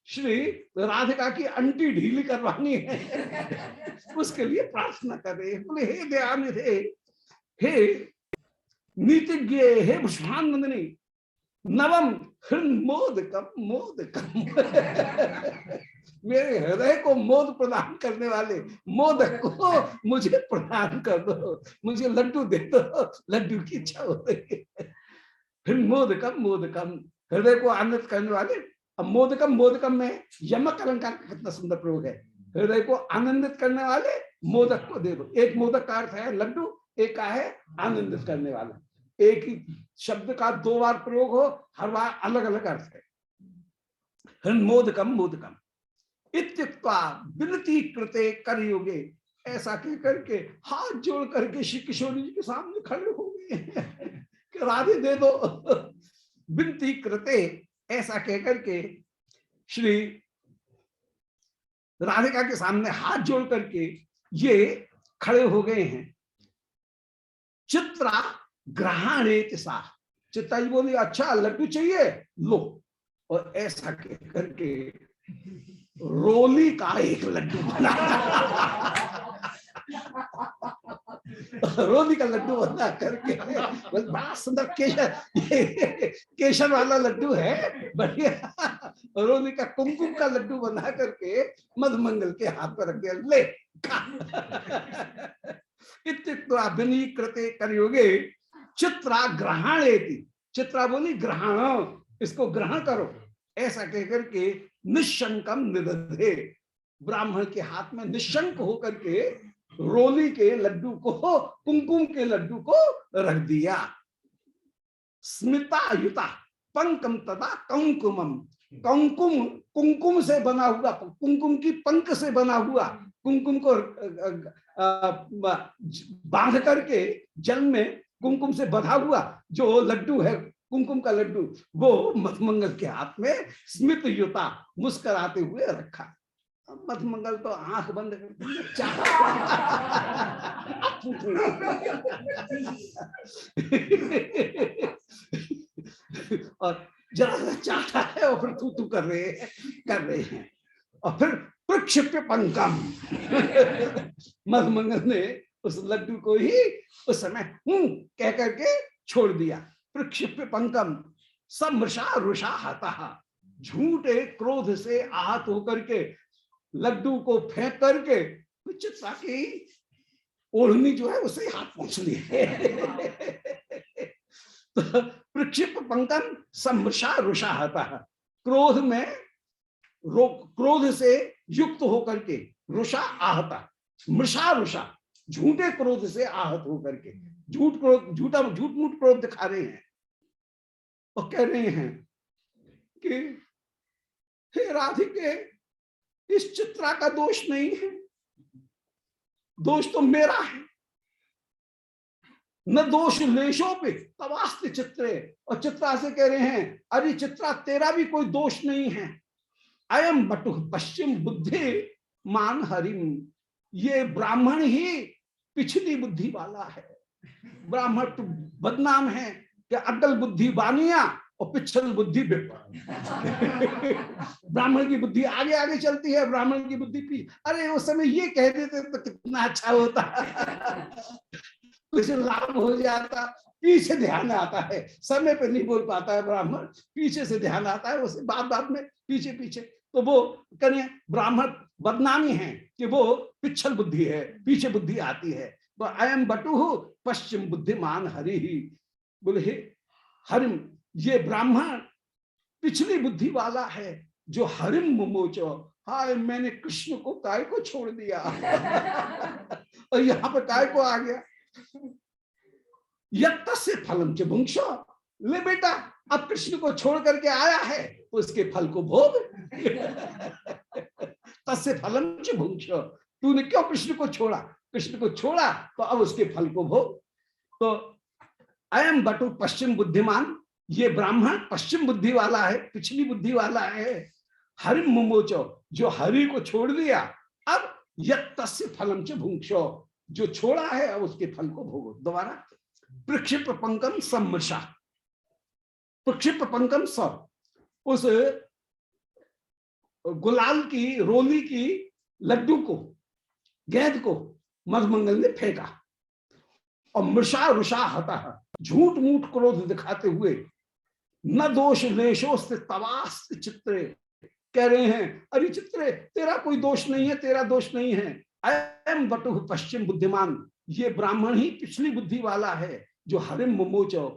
श्री राधिका की अंटी ढीली करवानी है, उसके लिए प्रार्थना करे। बोले हे दयानिधे, हे नीतिज्ञ, हे वृषभानंदिनी, नवम मोदकम मोदकम, मेरे हृदय को मोद प्रदान करने वाले मोदक को मुझे प्रदान कर दो, मुझे लड्डू दे दो, लड्डू की इच्छा हो रही है। मोदकम मोदकम, हृदय को आनंदित करने वाले। अब मोदकम, मोदकम में यमक अलंकार का कितना सुंदर प्रयोग है। हृदय को आनंदित करने वाले मोदक को दे दो। एक मोदक का अर्थ है लड्डू, एक का है आनंदित करने वाला। एक ही शब्द का दो बार प्रयोग हो, हर बार अलग अलग अर्थ है। मोदकम मोदकम इत्युक्त्वा विनती कृते कर योगे, ऐसा कह करके हाथ जोड़ करके श्री किशोरी जी के सामने खड़े हो गए कि राधे दे दो। विनती कृते, ऐसा कह करके श्री राधिका के सामने हाथ जोड़ करके ये खड़े हो गए हैं। चित्रा ग्रहणेत सा, चित्ता जी बोली अच्छा लड्डू चाहिए लो, और ऐसा कह करके रोली का एक लड्डू बना। रोली का लड्डू बना करके, बड़ा सुंदर केशर, केशर वाला लड्डू है, बढ़िया। रोली का कुमकुम का लड्डू बना करके मधुमंगल के हाथ पर रख दिया, ले इत्युक्त्वा कृते करयोगे चित्रा ग्रहणेति। चित्रा बोली ग्रहण, इसको ग्रहण करो, ऐसा कहकर के निशंकम निदधे, ब्राह्मण के हाथ में निशंक होकर के रोली के लड्डू को, कुमकुम के लड्डू को रख दिया। स्मिता युता पंकम तथा कुंकुमम, कुमकुम कुमकुम से बना हुआ, कुमकुम की पंख से बना हुआ, कुमकुम को बांध करके जल में कुमकुम से बधा हुआ जो लड्डू है, कुमकुम का लड्डू, वो मधुमंगल के हाथ में स्मित युता मुस्कुराते हुए रखा। मधुमंगल तो आंख बंद कर और जरा चाहता है और फिर तू कर रहे हैं और फिर प्रक्षिप्य पंकम। मधुमंगल ने उस लड्डू को ही उस समय कह करके छोड़ दिया। प्रक्षिप्य पंकम समृषा रुषा हता, झूठे क्रोध से आहत होकर के लड्डू को फेंक करके चित्रा की ओढ़नी जो है उसे हाथ पहुंच लिए। तो प्रक्षिप्त पंकम समृषा रुषा हता, क्रोध में क्रोध से युक्त होकर के, रुषा आहता, मृषा रुषा, झूठे क्रोध से आहत होकर के, झूठ मूठ क्रोध दिखा रहे हैं और कह रहे हैं कि हे राधिके, इस चित्रा का दोष नहीं है, दोष तो मेरा है। न दोष लेशों पे तवास्ति चित्रे, और चित्रा से कह रहे हैं अरे चित्रा तेरा भी कोई दोष नहीं है। अयम बटु पश्चिम बुद्धि मान हरिम, ये ब्राह्मण ही पिछली बुद्धि वाला है। ब्राह्मण तो बदनाम है कि अकल बुद्धि बानिया और पिछल बुद्धि ब्राह्मण की बुद्धि आगे आगे चलती है, ब्राह्मण की बुद्धि पीछे। अरे उस समय ये कह देते तो कितना अच्छा होता। कुछ लाभ हो जाता, पीछे ध्यान आता है, समय पे नहीं बोल पाता है ब्राह्मण, पीछे से ध्यान आता है उसे, बाद में पीछे पीछे। तो वो करें ब्राह्मण बदनामी है कि वो पिछल बुद्धि है, पीछे बुद्धि आती है। तो अयम बटु पश्चिम बुद्धिमान हरि ही, बोले हे हरिम, ये ब्राह्मण पिछली बुद्धि वाला है जो हरिम मुमोचो, हाय मैंने कृष्ण को काय को छोड़ दिया और यहाँ पर काय को आ गया। यत्तस्य फलम च भुंक्षो, ले बेटा अब कृष्ण को छोड़ करके आया है तो इसके फल को भोग। तस्य फलम च भुंक्षो, तूने क्यों कृष्ण को छोड़ा, कृष्ण को छोड़ा तो अब उसके फल को भोग। तो अयम बटु पश्चिम बुद्धिमान, ये ब्राह्मण पश्चिम बुद्धि वाला है, पिछली बुद्धि वाला है। हरि मुमोचो, जो हरि को छोड़ दिया, अब यत्तस्य फलम च भुंक्षो, जो छोड़ा है अब उसके फल को भोगो। दोबारा प्रक्षिप्त पंकम समृषा, प्रक्षिप्त पंकम सब, उस गुलाल की रोली की लड्डू को, गेंद को मधुमंगल ने फेंका और मृषा रुषा हता, झूठ मूठ क्रोध दिखाते हुए, न दोष लेशोस्ते तवास्ति चित्रे, कह रहे हैं अरे चित्रे तेरा कोई दोष नहीं है, तेरा दोष नहीं है। अयम बटु पश्चिम बुद्धिमान, ये ब्राह्मण ही पिछली बुद्धि वाला है जो हरिम मुमोचो,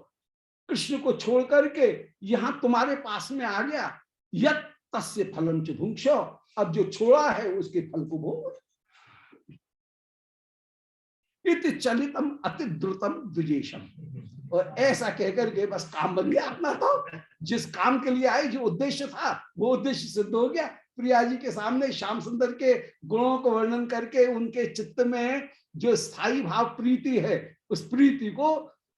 कृष्ण को छोड़ करके यहां तुम्हारे पास में आ गया। यत् तस्य फलम च भुंक्षो, अब जो छोड़ा है उसके फल को भोग। इति चलितम अति द्रुतम द्विजेशम, और ऐसा कहकर के बस काम बन गया अपना। तो जिस काम के लिए आए, जो उद्देश्य था वो उद्देश्य सिद्ध हो गया। प्रिया जी के सामने श्याम सुंदर के गुणों को वर्णन करके उनके चित्त में जो स्थायी भाव प्रीति है, उस प्रीति को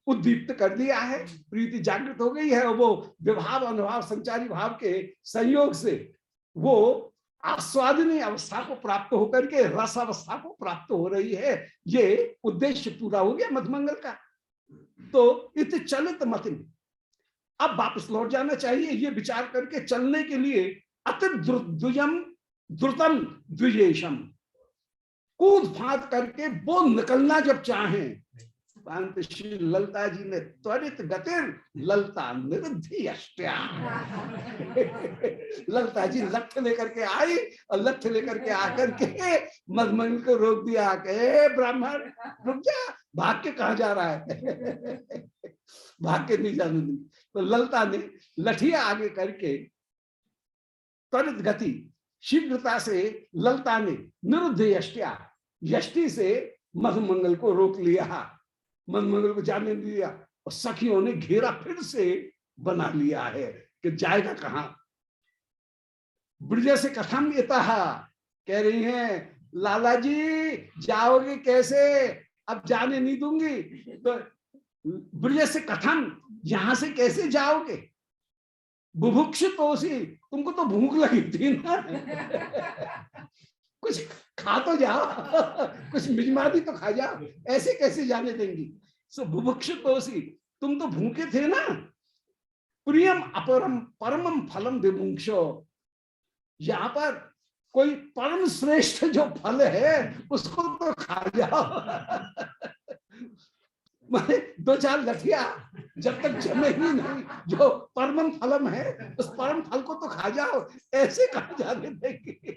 उद्दीप्त कर दिया है, प्रीति जागृत हो गई है। और वो विभाव अनुभाव संचारी भाव के संयोग से वो आस्वादनीय अवस्था को प्राप्त होकर के रस अवस्था को प्राप्त हो रही है। ये उद्देश्य पूरा हो गया मधुमंगल का। तो इत चलित मतिम, अब वापस लौट जाना चाहिए, ये विचार करके चलने के लिए अति द्रुतम द्विजेशम, कूद फांद करके वो निकलना जब चाहें, परंतु श्री ललता जी ने त्वरित गतिर ललता निरुद्धि अष्ट्या। ललता जी लठ लेकर के आई और लठ लेकर के आकर के मधुमंगल को रोक दिया कि ब्राह्मण रुक जा, भाग के कहा जा रहा है। भाग के नहीं जाने दी। तो ललता ने लठिया आगे करके त्वरित गति शीघ्रता से ललता ने निरुद्ध यष्टिया, यष्टि से मधुमंगल को रोक लिया, मधुमंगल को जाने दिया। और सखियों ने घेरा फिर से बना लिया है कि जाएगा कहां। ब्रज से कथम इतः, कह रही हैं लाला जी जाओगे कैसे, अब जाने नहीं दूंगी। तो ब्रज से कथम, यहां से कैसे जाओगे, बुभुक्षितोषि, तुमको तो भूख लगी थी ना, कुछ खा तो जाओ, कुछ मिजमानी तो खा जाओ, ऐसे कैसे जाने देंगी। सो बुभुक्षितोषि, तुम तो भूखे थे ना। प्रियम अपरम परमम फलम विमुक्षो, यहाँ पर कोई परम श्रेष्ठ जो फल है उसको तो खा जाओ। माने दो चार लठिया जब तक जमे ही नहीं, जो परम फलम है उस परम फल को तो खा जाओ, ऐसे कहा जाने देंगे।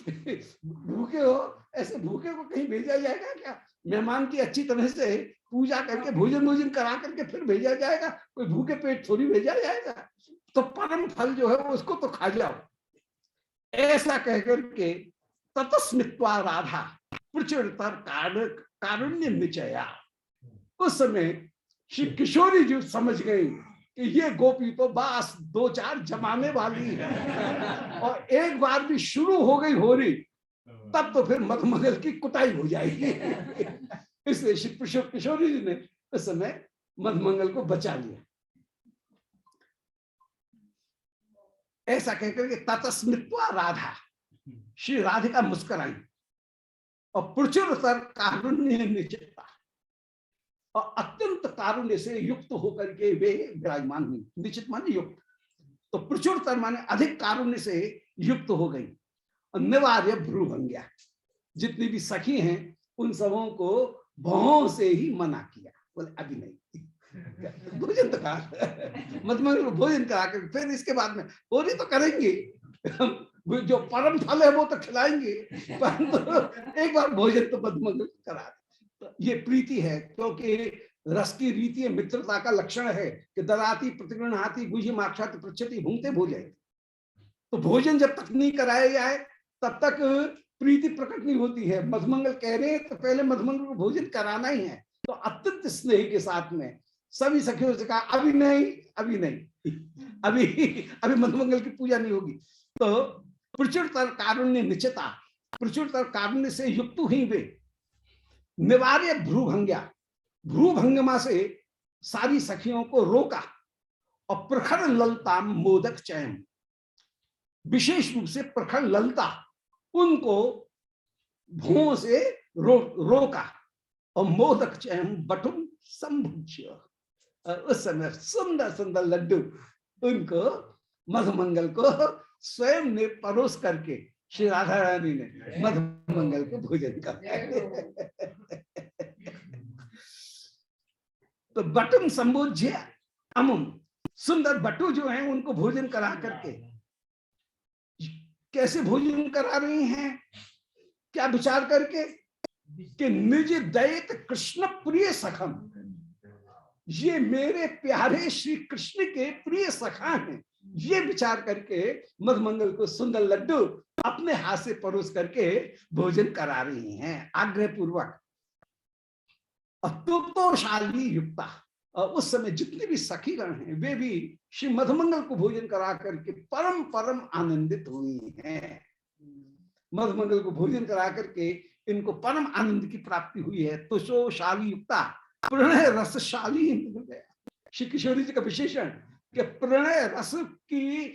भूखे हो, ऐसे भूखे को कहीं भेजा जाएगा क्या। मेहमान की अच्छी तरह से पूजा करके भोजन करा करके फिर भेजा जाएगा, कोई भूखे पेट थोड़ी भेजा जाएगा। तो परम फल जो है उसको तो खा जाओ, ऐसा कहकर के ततस्मित्वा राधा प्रचुरतर कारुण्य निचया। उस समय श्री किशोरी जी समझ गई कि ये गोपी तो बस दो चार जमाने वाली है, और एक बार भी शुरू हो गई हो रही तब तो फिर मधुमंगल की कुटाई हो जाएगी। इसलिए श्री किशोरी जी ने उस समय मधुमंगल को बचा लिया। ऐसा कहकर के ततस्मित्वा राधा, श्री राधिका मुस्कुराई और प्रचुर कारुण्य निचिता, और अत्यंत कारुण्य से युक्त होकर के वे विराजमान हुई। निश्चित माने युक्त, तो प्रचुरतर माने अधिक कारुण्य से युक्त हो गई। और निवार्य भ्रूभंग्या, जितनी भी सखी हैं उन सबों को भौं से ही मना किया, बोले अभी नहीं, भोजन तो कहा, मधुमंगल को भोजन करा कर फिर इसके बाद में पूरी तो करेंगे, जो परम फल है वो तो खिलाएंगे, परंतु एक बार भोजन तो मधुमंगल करा। तो ये प्रीति है, क्योंकि रस की रीति है, मित्रता का लक्षण है कि ददाति प्रतिगृह्णाति गुह्य माक्षाति पृच्छति भूंगते भोजन। तो भोजन जब तक नहीं कराया जाए तब तक प्रीति प्रकट नहीं होती है। मधुमंगल कह रहे हैं तो पहले मधुमंगल को भोजन कराना ही है। तो अत्यंत स्नेह के साथ में सभी सखियों से कहा अभी नहीं, अभी नहीं, अभी मधुमंगल की पूजा नहीं होगी। तो प्रचुरतर कारुण्य निचिता, प्रचुरतर कारुण्य से युक्त हुई वे। निवार्य भ्रूभंग्या, भ्रूभंगमा से सारी सखियों को रोका। और प्रखर ललता मोदक चयन, विशेष रूप से प्रखर ललता, उनको भुओं से रोका। और मोदक चयन बटुम संभुज्य, उस समय सुंदर सुंदर लड्डू उनको मधुमंगल को स्वयं ने परोस करके श्री राधा रानी ने मधुमंगल को भोजन कर। तो बटुम संभोज्य अमुम, सुंदर बटू जो हैं उनको भोजन करा करके, कैसे भोजन करा रही हैं, क्या विचार करके कि निज दैत कृष्ण प्रिय सखम, ये मेरे प्यारे श्री कृष्ण के प्रिय सखा हैं। ये विचार करके मधुमंगल को सुंदर लड्डू अपने हाथ से परोस करके भोजन करा रही हैं आग्रह पूर्वक। अतुप्तोशाली युक्ता, और उस समय जितने भी सखीगण हैं वे भी श्री मधुमंगल को भोजन करा करके परम परम आनंदित हुई हैं। मधुमंगल को भोजन करा करके इनको परम आनंद की प्राप्ति हुई है। तुषोशाली युक्ता, प्रणय रसशाली हृदय, श्री किशोरी जी का विशेषण कि प्रणय रस की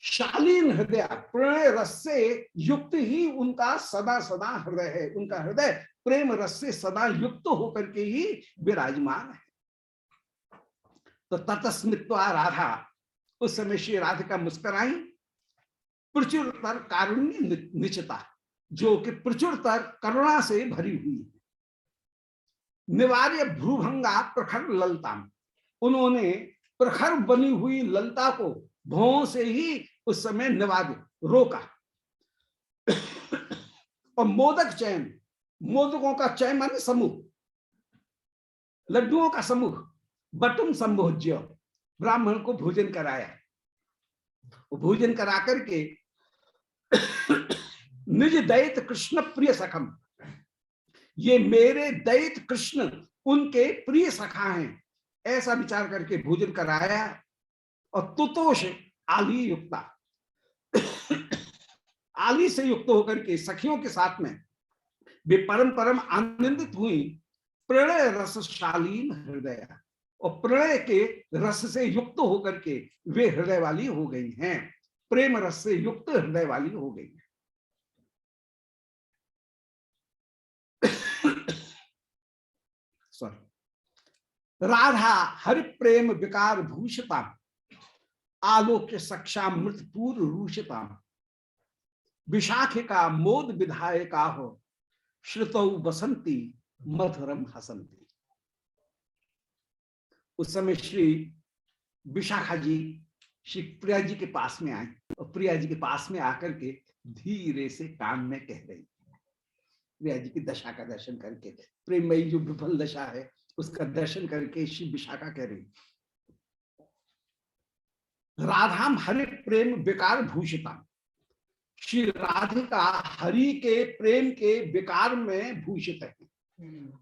शालीन हृदय, प्रणय रस से युक्त ही उनका सदा सदा हृदय है। उनका हृदय प्रेम रस से सदा युक्त होकर के ही विराजमान है। तो ततस्मित्वा राधा, उस समय श्री राधिका मुस्कुराई। प्रचुरतर कारुण्य निचिता, जो कि प्रचुरतर करुणा से भरी हुई है। निवार्य भ्रूभंगा प्रखर ललताम, उन्होंने प्रखर बनी हुई ललता को भौं से ही उस समय निवार्य रोका। और मोदक चयन, मोदकों का चयन माने समूह, लड्डुओं का समूह, बटुम संभोज्य, ब्राह्मण को भोजन कराया। भोजन करा करके निज दैत कृष्ण प्रिय सखम, ये मेरे दैत कृष्ण उनके प्रिय सखा हैं, ऐसा विचार करके भोजन कराया। और तुतोष आली युक्ता, आली से युक्त होकर के सखियों के साथ में वे परम परम आनंदित हुई। प्रणय रसशालीन हृदय, और प्रणय के रस से युक्त होकर के वे हृदय वाली हो गई हैं, प्रेम रस से युक्त हृदय वाली हो गई हैं। सॉरी। राधा हरि प्रेम विकार भूषिता, आलोक्य सक्षामृत पूर्व रूषिता, विशाखिका मोद विधायका हो, श्रुतौ बसंती मधुरम हसंती। उस समय श्री विशाखा जी श्री प्रिया जी के पास में आई, और प्रिया जी के पास में आकर के धीरे से कान में कह रही, प्रिया जी की दशा का दर्शन करके, प्रेमयी जो विफल दशा है उसका दर्शन करके श्री विशाखा कह रही, राधाम हरि प्रेम विकार भूषिता, श्री राधिका हरि के प्रेम के विकार में भूषित है।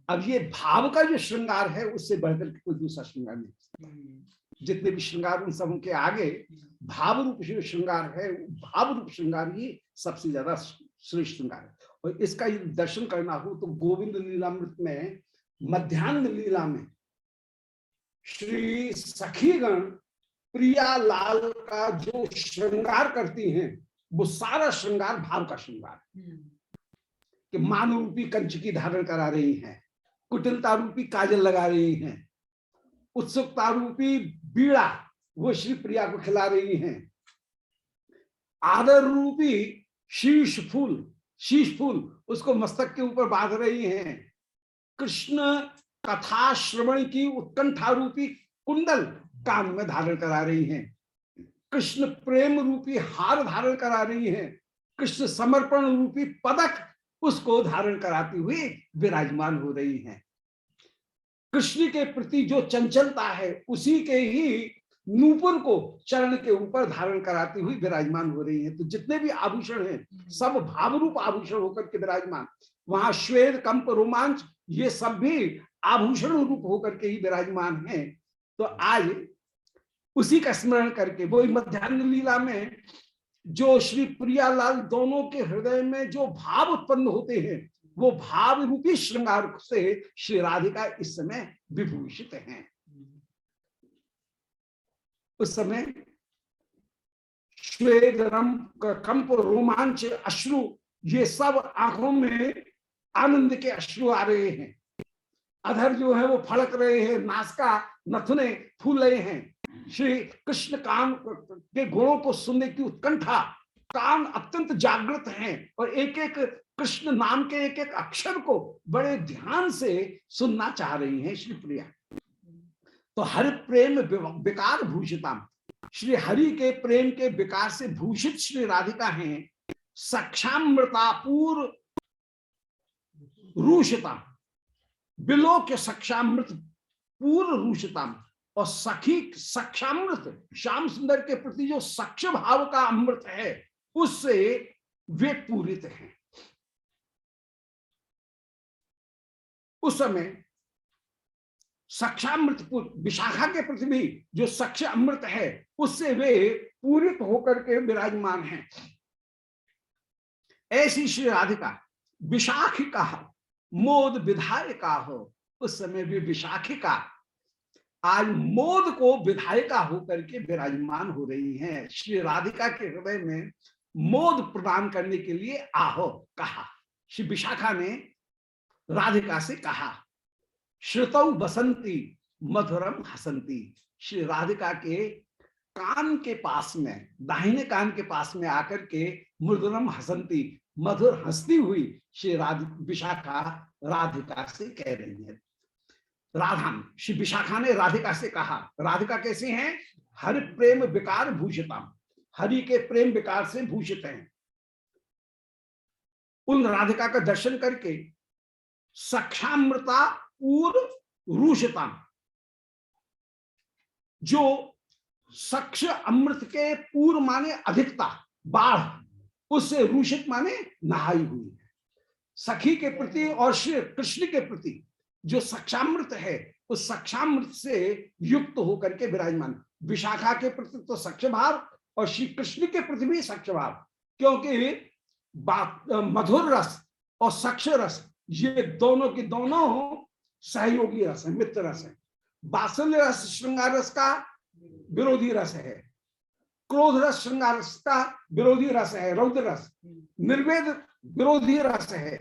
अब ये भाव का जो श्रृंगार है उससे बढ़कर कोई दूसरा श्रृंगार नहीं। जितने भी श्रृंगार उन सब के आगे भाव रूप जो श्रृंगार है, भाव रूप श्रृंगार ही सबसे ज्यादा श्रेष्ठ श्रृंगार है। और इसका यदि दर्शन करना हो तो गोविंद लीलामृत में मध्यान्ह लीला में श्री सखीगण प्रिया लाल का जो श्रृंगार करती हैं वो सारा श्रृंगार भाव का श्रृंगार, कि मान रूपी कंचकी धारण करा रही हैं, कुटिलता रूपी काजल लगा रही हैं, उत्सुकता रूपी बीड़ा वो श्री प्रिया को खिला रही हैं, आदर रूपी शीश फूल उसको मस्तक के ऊपर बांध रही हैं, कृष्ण कथा श्रवण की उत्कंठा रूपी कुंडल कान में धारण करा रही हैं, कृष्ण प्रेम रूपी हार धारण करा रही हैं, कृष्ण समर्पण रूपी पदक उसको धारण कराती हुई विराजमान हो रही हैं। कृष्ण के प्रति जो चंचलता है उसी के ही नूपुर को चरण के ऊपर धारण कराती हुई विराजमान हो रही हैं। तो जितने भी आभूषण हैं सब भावरूप आभूषण होकर के विराजमान, वहां श्वेत कंप रोमांच ये सब भी आभूषण रूप होकर के ही विराजमान हैं। तो आज उसी का स्मरण करके वो मध्यान्ह लीला में जो श्री प्रियालाल दोनों के हृदय में जो भाव उत्पन्न होते हैं वो भाव रूपी श्रृंगार से श्री राधिका इस समय विभूषित हैं। उस समय श्वेत कंप रोमांच अश्रु ये सब आंखों में आनंद के अश्रु आ रहे हैं, अधर जो है वो फड़क रहे हैं, नासिका नथुने फूल रहे हैं। श्री कृष्ण कान के गुणों को सुनने की उत्कंठा, कान अत्यंत जागृत हैं और एक एक कृष्ण नाम के एक एक अक्षर को बड़े ध्यान से सुनना चाह रही हैं श्री प्रिया। तो हरि प्रेम विकार भूषिता, श्री हरि के प्रेम के विकार से भूषित श्री राधिका हैं। सक्षामृतापूर रूषिता, बिलो के सक्षामृत पूर्व रूषिता, और सखी सक्षामृत श्याम सुंदर के प्रति जो सक्ष भाव का अमृत है उससे वे पूरित हैं। उस समय सक्षामृत विशाखा के प्रति भी जो सक्ष अमृत है उससे वे पूरित होकर के विराजमान हैं। ऐसी श्री राधिका विशाखिका मोद विधायिका हो, उस समय भी विशाखिका आज मोद को विधायिका होकर के विराजमान हो रही हैं। श्री राधिका के हृदय में मोद प्रदान करने के लिए आहो कहा। श्री विशाखा ने राधिका से कहा, श्रुतौ बसंती मधुरम हसंती। श्री राधिका के कान के पास में, दाहिने कान के पास में आकर के मधुरम हसंती, मधुर हंसती हुई श्री विशाखा राधिका से कह रही है। राधा, श्री विशाखा ने राधिका से कहा, राधिका कैसे हैं? हरि प्रेम विकार भूषिता, हरि के प्रेम विकार से भूषित हैं। उन राधिका का दर्शन करके सक्षामृता पूर्व रूषिता, जो सक्ष अमृत के पूर्व माने अधिकता, बाढ़, उससे रूषित माने नहाई हुई है। सखी के प्रति और श्री कृष्ण के प्रति जो सक्षामृत है, उस सक्षामृत से युक्त होकर के विराजमान। विशाखा के प्रति तो सक्ष भाव और श्री कृष्ण के प्रति भी सक्ष भाव, क्योंकि मधुर रस और सक्ष रस ये दोनों के दोनों सहयोगी रस है, मित्र रस है। बात्सल्य रस श्रृंगार रस का विरोधी रस है, क्रोध रस श्रृंगार रस का विरोधी रस है, रौद्र रस। निर्वेद विरोधी रस है,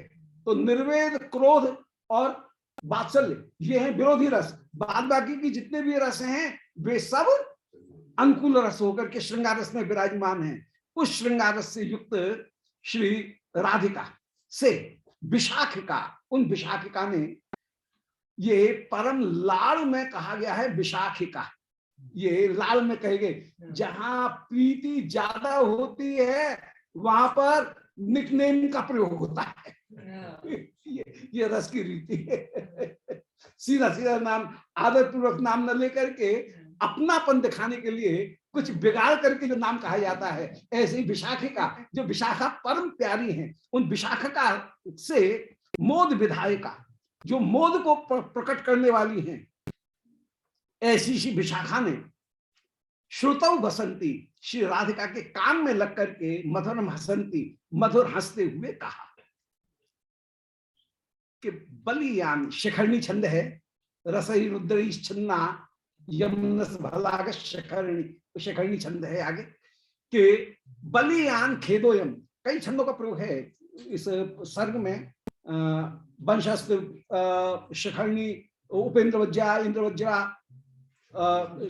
तो निर्वेद, क्रोध और वात्सल्य ये है विरोधी रस। बाद बाकी की जितने भी रस हैं वे सब अनुकूल रस होकर के श्रृंगार रस में विराजमान हैं। उस श्रृंगार रस से युक्त श्री राधिका से विशाखिका, उन विशाखिका ने, ये परम लाड़ में कहा गया है विशाखिका, ये लाड़ में कहे गए, जहां प्रीति ज्यादा होती है वहां पर निकनेम का प्रयोग होता है। ये रस की रीति है। सीधा सीधा नाम, आदर पूर्वक नाम न लेकर के अपनापन दिखाने के लिए कुछ बिगाड़ करके जो नाम कहा जाता है, ऐसे ही विशाखिका, जो विशाखा परम प्यारी है, उन विशाखिका से मोद विधायिका, जो मोद को प्रकट करने वाली हैं, ऐसी सी विशाखा ने श्रुतौ बसंती, श्री राधिका के कान में लग करके मधुरम हसंती, मधुर हंसते हुए कहा कि बलियान, शिखरणी छंद है, रसई रुद्री छन्ना यमुनस भलाग शिखरणी, शिखरणी छंद है आगे कि बलियान खेदोयम। कई छंदों का प्रयोग है इस सर्ग में, वंशस्थ, शिखरणी, उपेंद्र वज्रा, इंद्र वज्रा,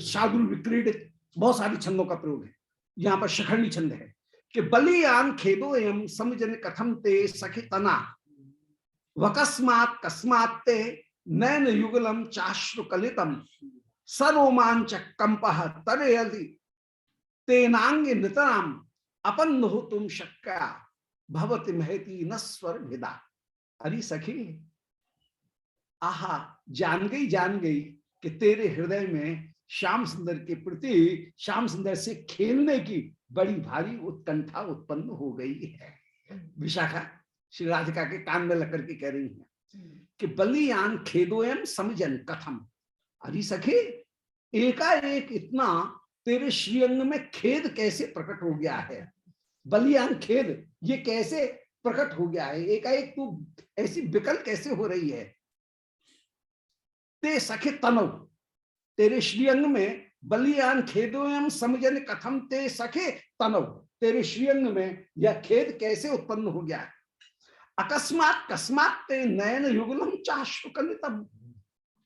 शार्दुल विक्रीडित, बहुत सारी छंदों का प्रयोग है। यहाँ पर शिखरणी छंद है कि बलियान खेदोयम समझन कथम ते सखी तना वकस्मात् कस्मात् ते नैन युगलम चाश्रु कलितम सरोमांच कंपः तरेयदि तेनांग नितराम अपन हो तुम शक्या भवति महति न स्वर भिदा। अरे सखी, आहा, जान गई कि तेरे हृदय में श्याम सुंदर के प्रति, श्याम सुंदर से खेलने की बड़ी भारी उत्कंठा उत्पन्न हो गई है। विशाखा श्री राधिका के कान में लग करके कह रही है कि बलियान खेदोयम समझन कथम। अरे सखी, एकाएक इतना तेरे श्रीअंग में खेद कैसे प्रकट हो गया है? बलियान खेद ये कैसे प्रकट हो गया है? एकाएक तू ऐसी विकल कैसे हो रही है? ते सखे तनव, तेरे श्रीअंग में बलियान खेदोयम समझन कथम ते सखे तनव, तेरे श्रीअंग में यह खेद कैसे उत्पन्न हो गया है? अकस्मात कस्मात ते नयन युगलम चाशुकलितम,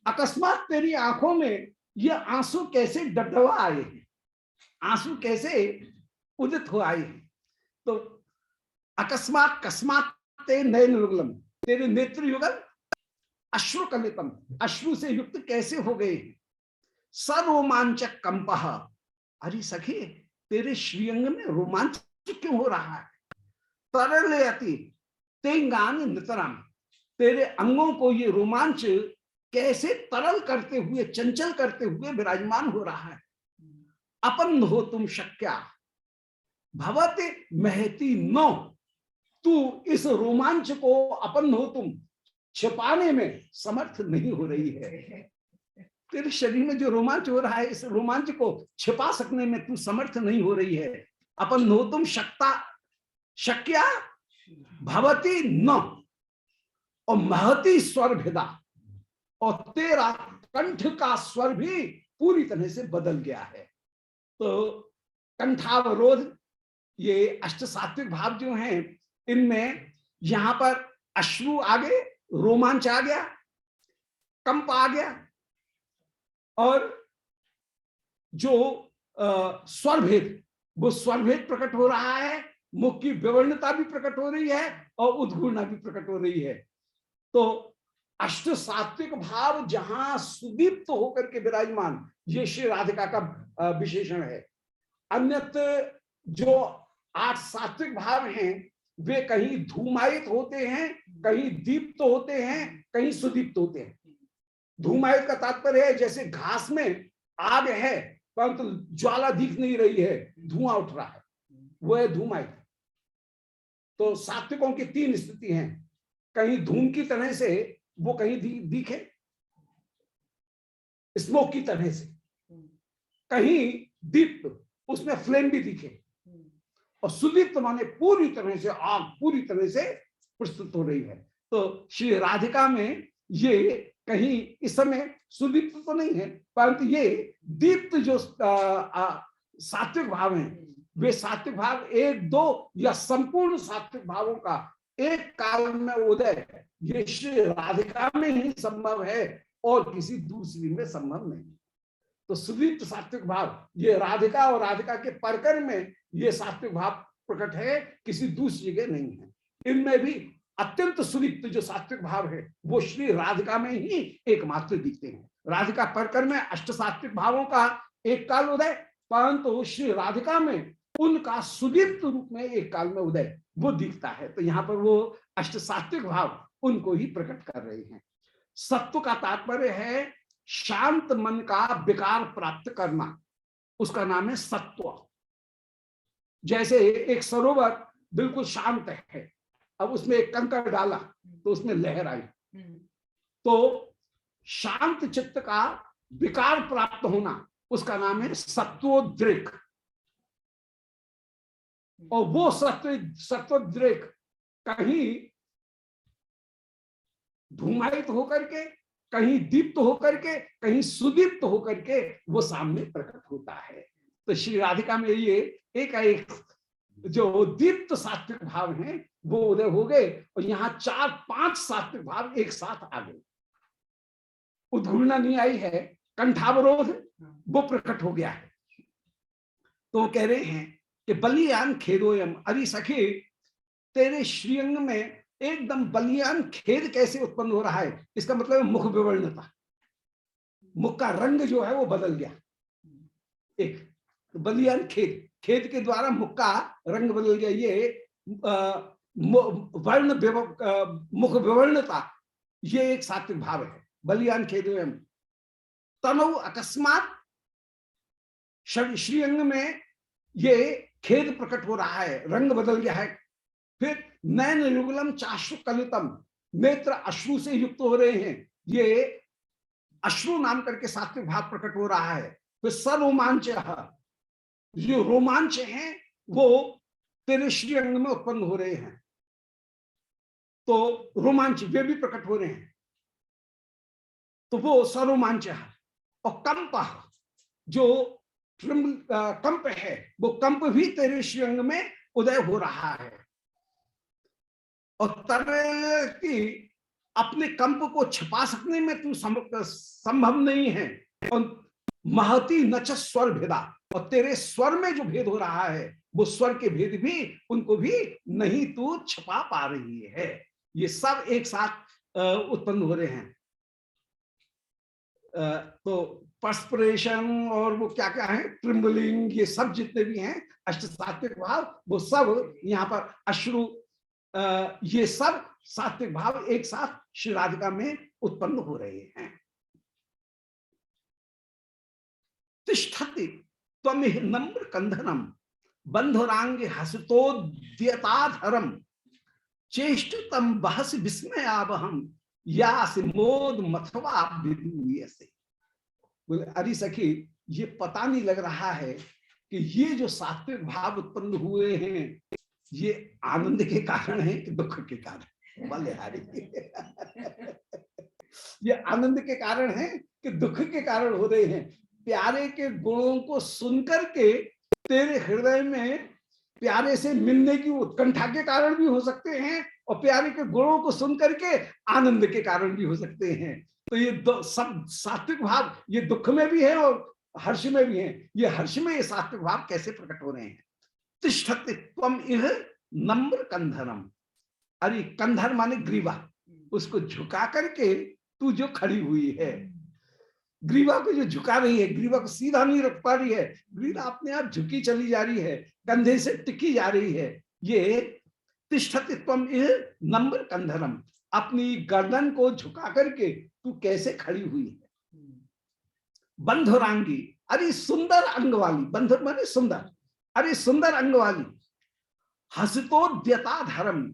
अकस्मात तेरी आंखों में ये आंसू कैसे डबडबा आए हैं, आंसू कैसे उदित हो आए हैं? तो अकस्मात कस्मात ते नयन युगलम, तेरे नेत्र युगल अश्रुकलितम, अश्रु से युक्त कैसे हो गए? सरोमांचक कंपः, अरे सखी, तेरे श्रीअंग में रोमांच क्यों हो रहा है? तरलयति तेंगान नितराम, तेरे अंगों को ये रोमांच कैसे तरल करते हुए, चंचल करते हुए विराजमान हो रहा है। अपन हो तुम शक्या भवते महती नो, तू इस रोमांच को अपन हो तुम छिपाने में समर्थ नहीं हो रही है। तेरे शरीर में जो रोमांच हो रहा है, इस रोमांच को छिपा सकने में तू समर्थ नहीं हो रही है। अपन हो तुम शक्ता, शक्या भवती न, और महती स्वर भेदा, और तेरा कंठ का स्वर भी पूरी तरह से बदल गया है। तो कंठावरोध, ये अष्ट सात्विक भाव जो हैं, इनमें यहां पर अश्रु आ गए, रोमांच आ गया, कंप आ गया, और जो स्वर भेद, वो स्वर भेद प्रकट हो रहा है, मुख की विवर्णता भी प्रकट हो रही है और उद्घूर्णा भी प्रकट हो रही है। तो अष्ट सात्विक भाव जहां सुदीप्त होकर के विराजमान, ये श्री राधिका का विशेषण है। अन्यत्र जो 8 सात्विक भाव हैं वे कहीं धूमायित होते हैं, कहीं दीप्त होते हैं, कहीं सुदीप्त होते हैं। धूमायित का तात्पर्य है जैसे घास में आग है परंतु ज्वाला दिख नहीं रही है, धुआं उठ रहा है, वो है धूमायित। तो सात्विकों की 3 स्थिति हैं, कहीं धूम की तरह से वो कहीं दिखे, स्मोक की तरह से, कहीं दीप्त, उसमें फ्लेम भी दिखे, और सुदीप्त माने पूरी तरह से आग पूरी तरह से प्रस्तुत हो रही है। तो श्री राधिका में ये कहीं इस समय सुदीप्त तो नहीं है, परंतु ये दीप्त जो सात्विक भाव हैं, वे सात्विक भाव 1 2 या संपूर्ण सात्विक भावों का एक काल में उदय, ये श्री राधिका में ही संभव है और किसी दूसरी में संभव नहीं। तो सुदीप्त सात्विक भाव ये राधिका और राधिका के परकर में ये सात्विक भाव प्रकट है, किसी दूसरी जगह नहीं है। इनमें भी अत्यंत सुदीप्त जो सात्विक भाव है वो श्री राधिका में ही एकमात्र दिखते हैं। राधिका परकर में अष्ट सात्विक भावों का एक काल उदय, परंतु श्री राधिका में उनका सुदीप्त रूप में एक काल में उदय वो दिखता है। तो यहाँ पर वो अष्ट सात्विक भाव उनको ही प्रकट कर रहे हैं। सत्व का तात्पर्य है शांत मन का विकार प्राप्त करना, उसका नाम है सत्व। जैसे एक सरोवर बिल्कुल शांत है, अब उसमें एक कंकड़ डाला तो उसमें लहर आई, तो शांत चित्त का विकार प्राप्त होना उसका नाम है सत्वोद्रेक। और वो सत्वोद्रेक कहीं धूमायित होकर के, कहीं दीप्त होकर के, कहीं सुदीप्त होकर के वो सामने प्रकट होता है। तो श्री राधिका में ये एक जो दीप्त सात्विक भाव हैं वो उदय हो गए, और यहाँ 4-5 सात्विक भाव एक साथ आ गए। उद्घूर्णा नहीं आई है, कंठावरोध वो प्रकट हो गया है। तो कह रहे हैं कि बलियान खेदोयम, अरे सखी तेरे श्रीअंग में एकदम बलियान खेद कैसे उत्पन्न हो रहा है। इसका मतलब मुख विवर्णता, मुख का रंग जो है वो बदल गया। एक तो बलियान खेद, खेद के द्वारा मुख का रंग बदल गया। ये वर्ण मुख विवर्णता ये एक सात्विक भाव है। बलियान खेदोयम तनौ अकस्मात, श्रीअंग में ये खेद प्रकट हो रहा है, रंग बदल गया है। फिर नैन युगलम चाश्रु कलितम, नेत्र अश्रु से युक्त हो रहे हैं, ये अश्रु नाम करके सात्विक भाव प्रकट हो रहा है। फिर सरोमांच, जो रोमांच हैं वो तेरे श्रीअंग में उत्पन्न हो रहे हैं, तो रोमांच वे भी प्रकट हो रहे हैं, तो वो सरोमांच है। और कंप, जो कंप है वो कंप भी तेरे श्रीअंग में उदय हो रहा है। और तरह की अपने कंप को छिपा सकने में तू संभव नहीं है। और महती नच स्वर भेदा, और तेरे स्वर में जो भेद हो रहा है वो स्वर के भेद भी उनको भी नहीं तू छिपा पा रही है। ये सब एक साथ उत्पन्न हो रहे हैं। तो पर्सपिरेशन और वो क्या क्या है, ट्रिम्बलिंग, ये सब जितने भी हैं अष्ट सात्विक भाव वो सब यहाँ पर अश्रु, ये सब सात्विक भाव एक साथ श्री राधिका में उत्पन्न हो रहे हैं। तिष्ठति त्वमिह नम्र कंधनम बंधुरांगे हसतोद्यताधरम चेष्टतम बहस विस्मयावहम यासि मोद मथवा विदूयसे। बोले अरे सखी ये पता नहीं लग रहा है कि ये जो सात्विक भाव उत्पन्न हुए हैं ये आनंद के कारण है कि दुख के कारण। बलिहारी ये आनंद के कारण है कि दुख के कारण हो रहे हैं। प्यारे के गुणों को सुनकर के तेरे हृदय में प्यारे से मिलने की उत्कंठा के कारण भी हो सकते हैं, और प्यारे के गुणों को सुनकर के आनंद के कारण भी हो सकते हैं। तो ये सब सात्विक भाव ये दुख में भी है और हर्ष में भी है। ये हर्ष में ये सात्विक भाव कैसे प्रकट हो रहे हैं? तिष्ठति त्वम इह नम्र कंधरम। अरे कंधर माने ग्रीवा, उसको झुका करके तू जो खड़ी हुई है, ग्रीवा को जो झुका रही है, ग्रीवा को सीधा नहीं रख पा रही है, ग्रीवा अपने आप झुकी चली जा रही है, कंधे से टिकी जा रही है। ये तिष्ठति त्वम इह नम्र कंधरम, अपनी गर्दन को झुका करके तू कैसे खड़ी हुई है। बंधुरांगी, अरे सुंदर अंग वाली, बंधुर माने सुंदर, अरे सुंदर अंग वाली। हसतोद्यता धर्म,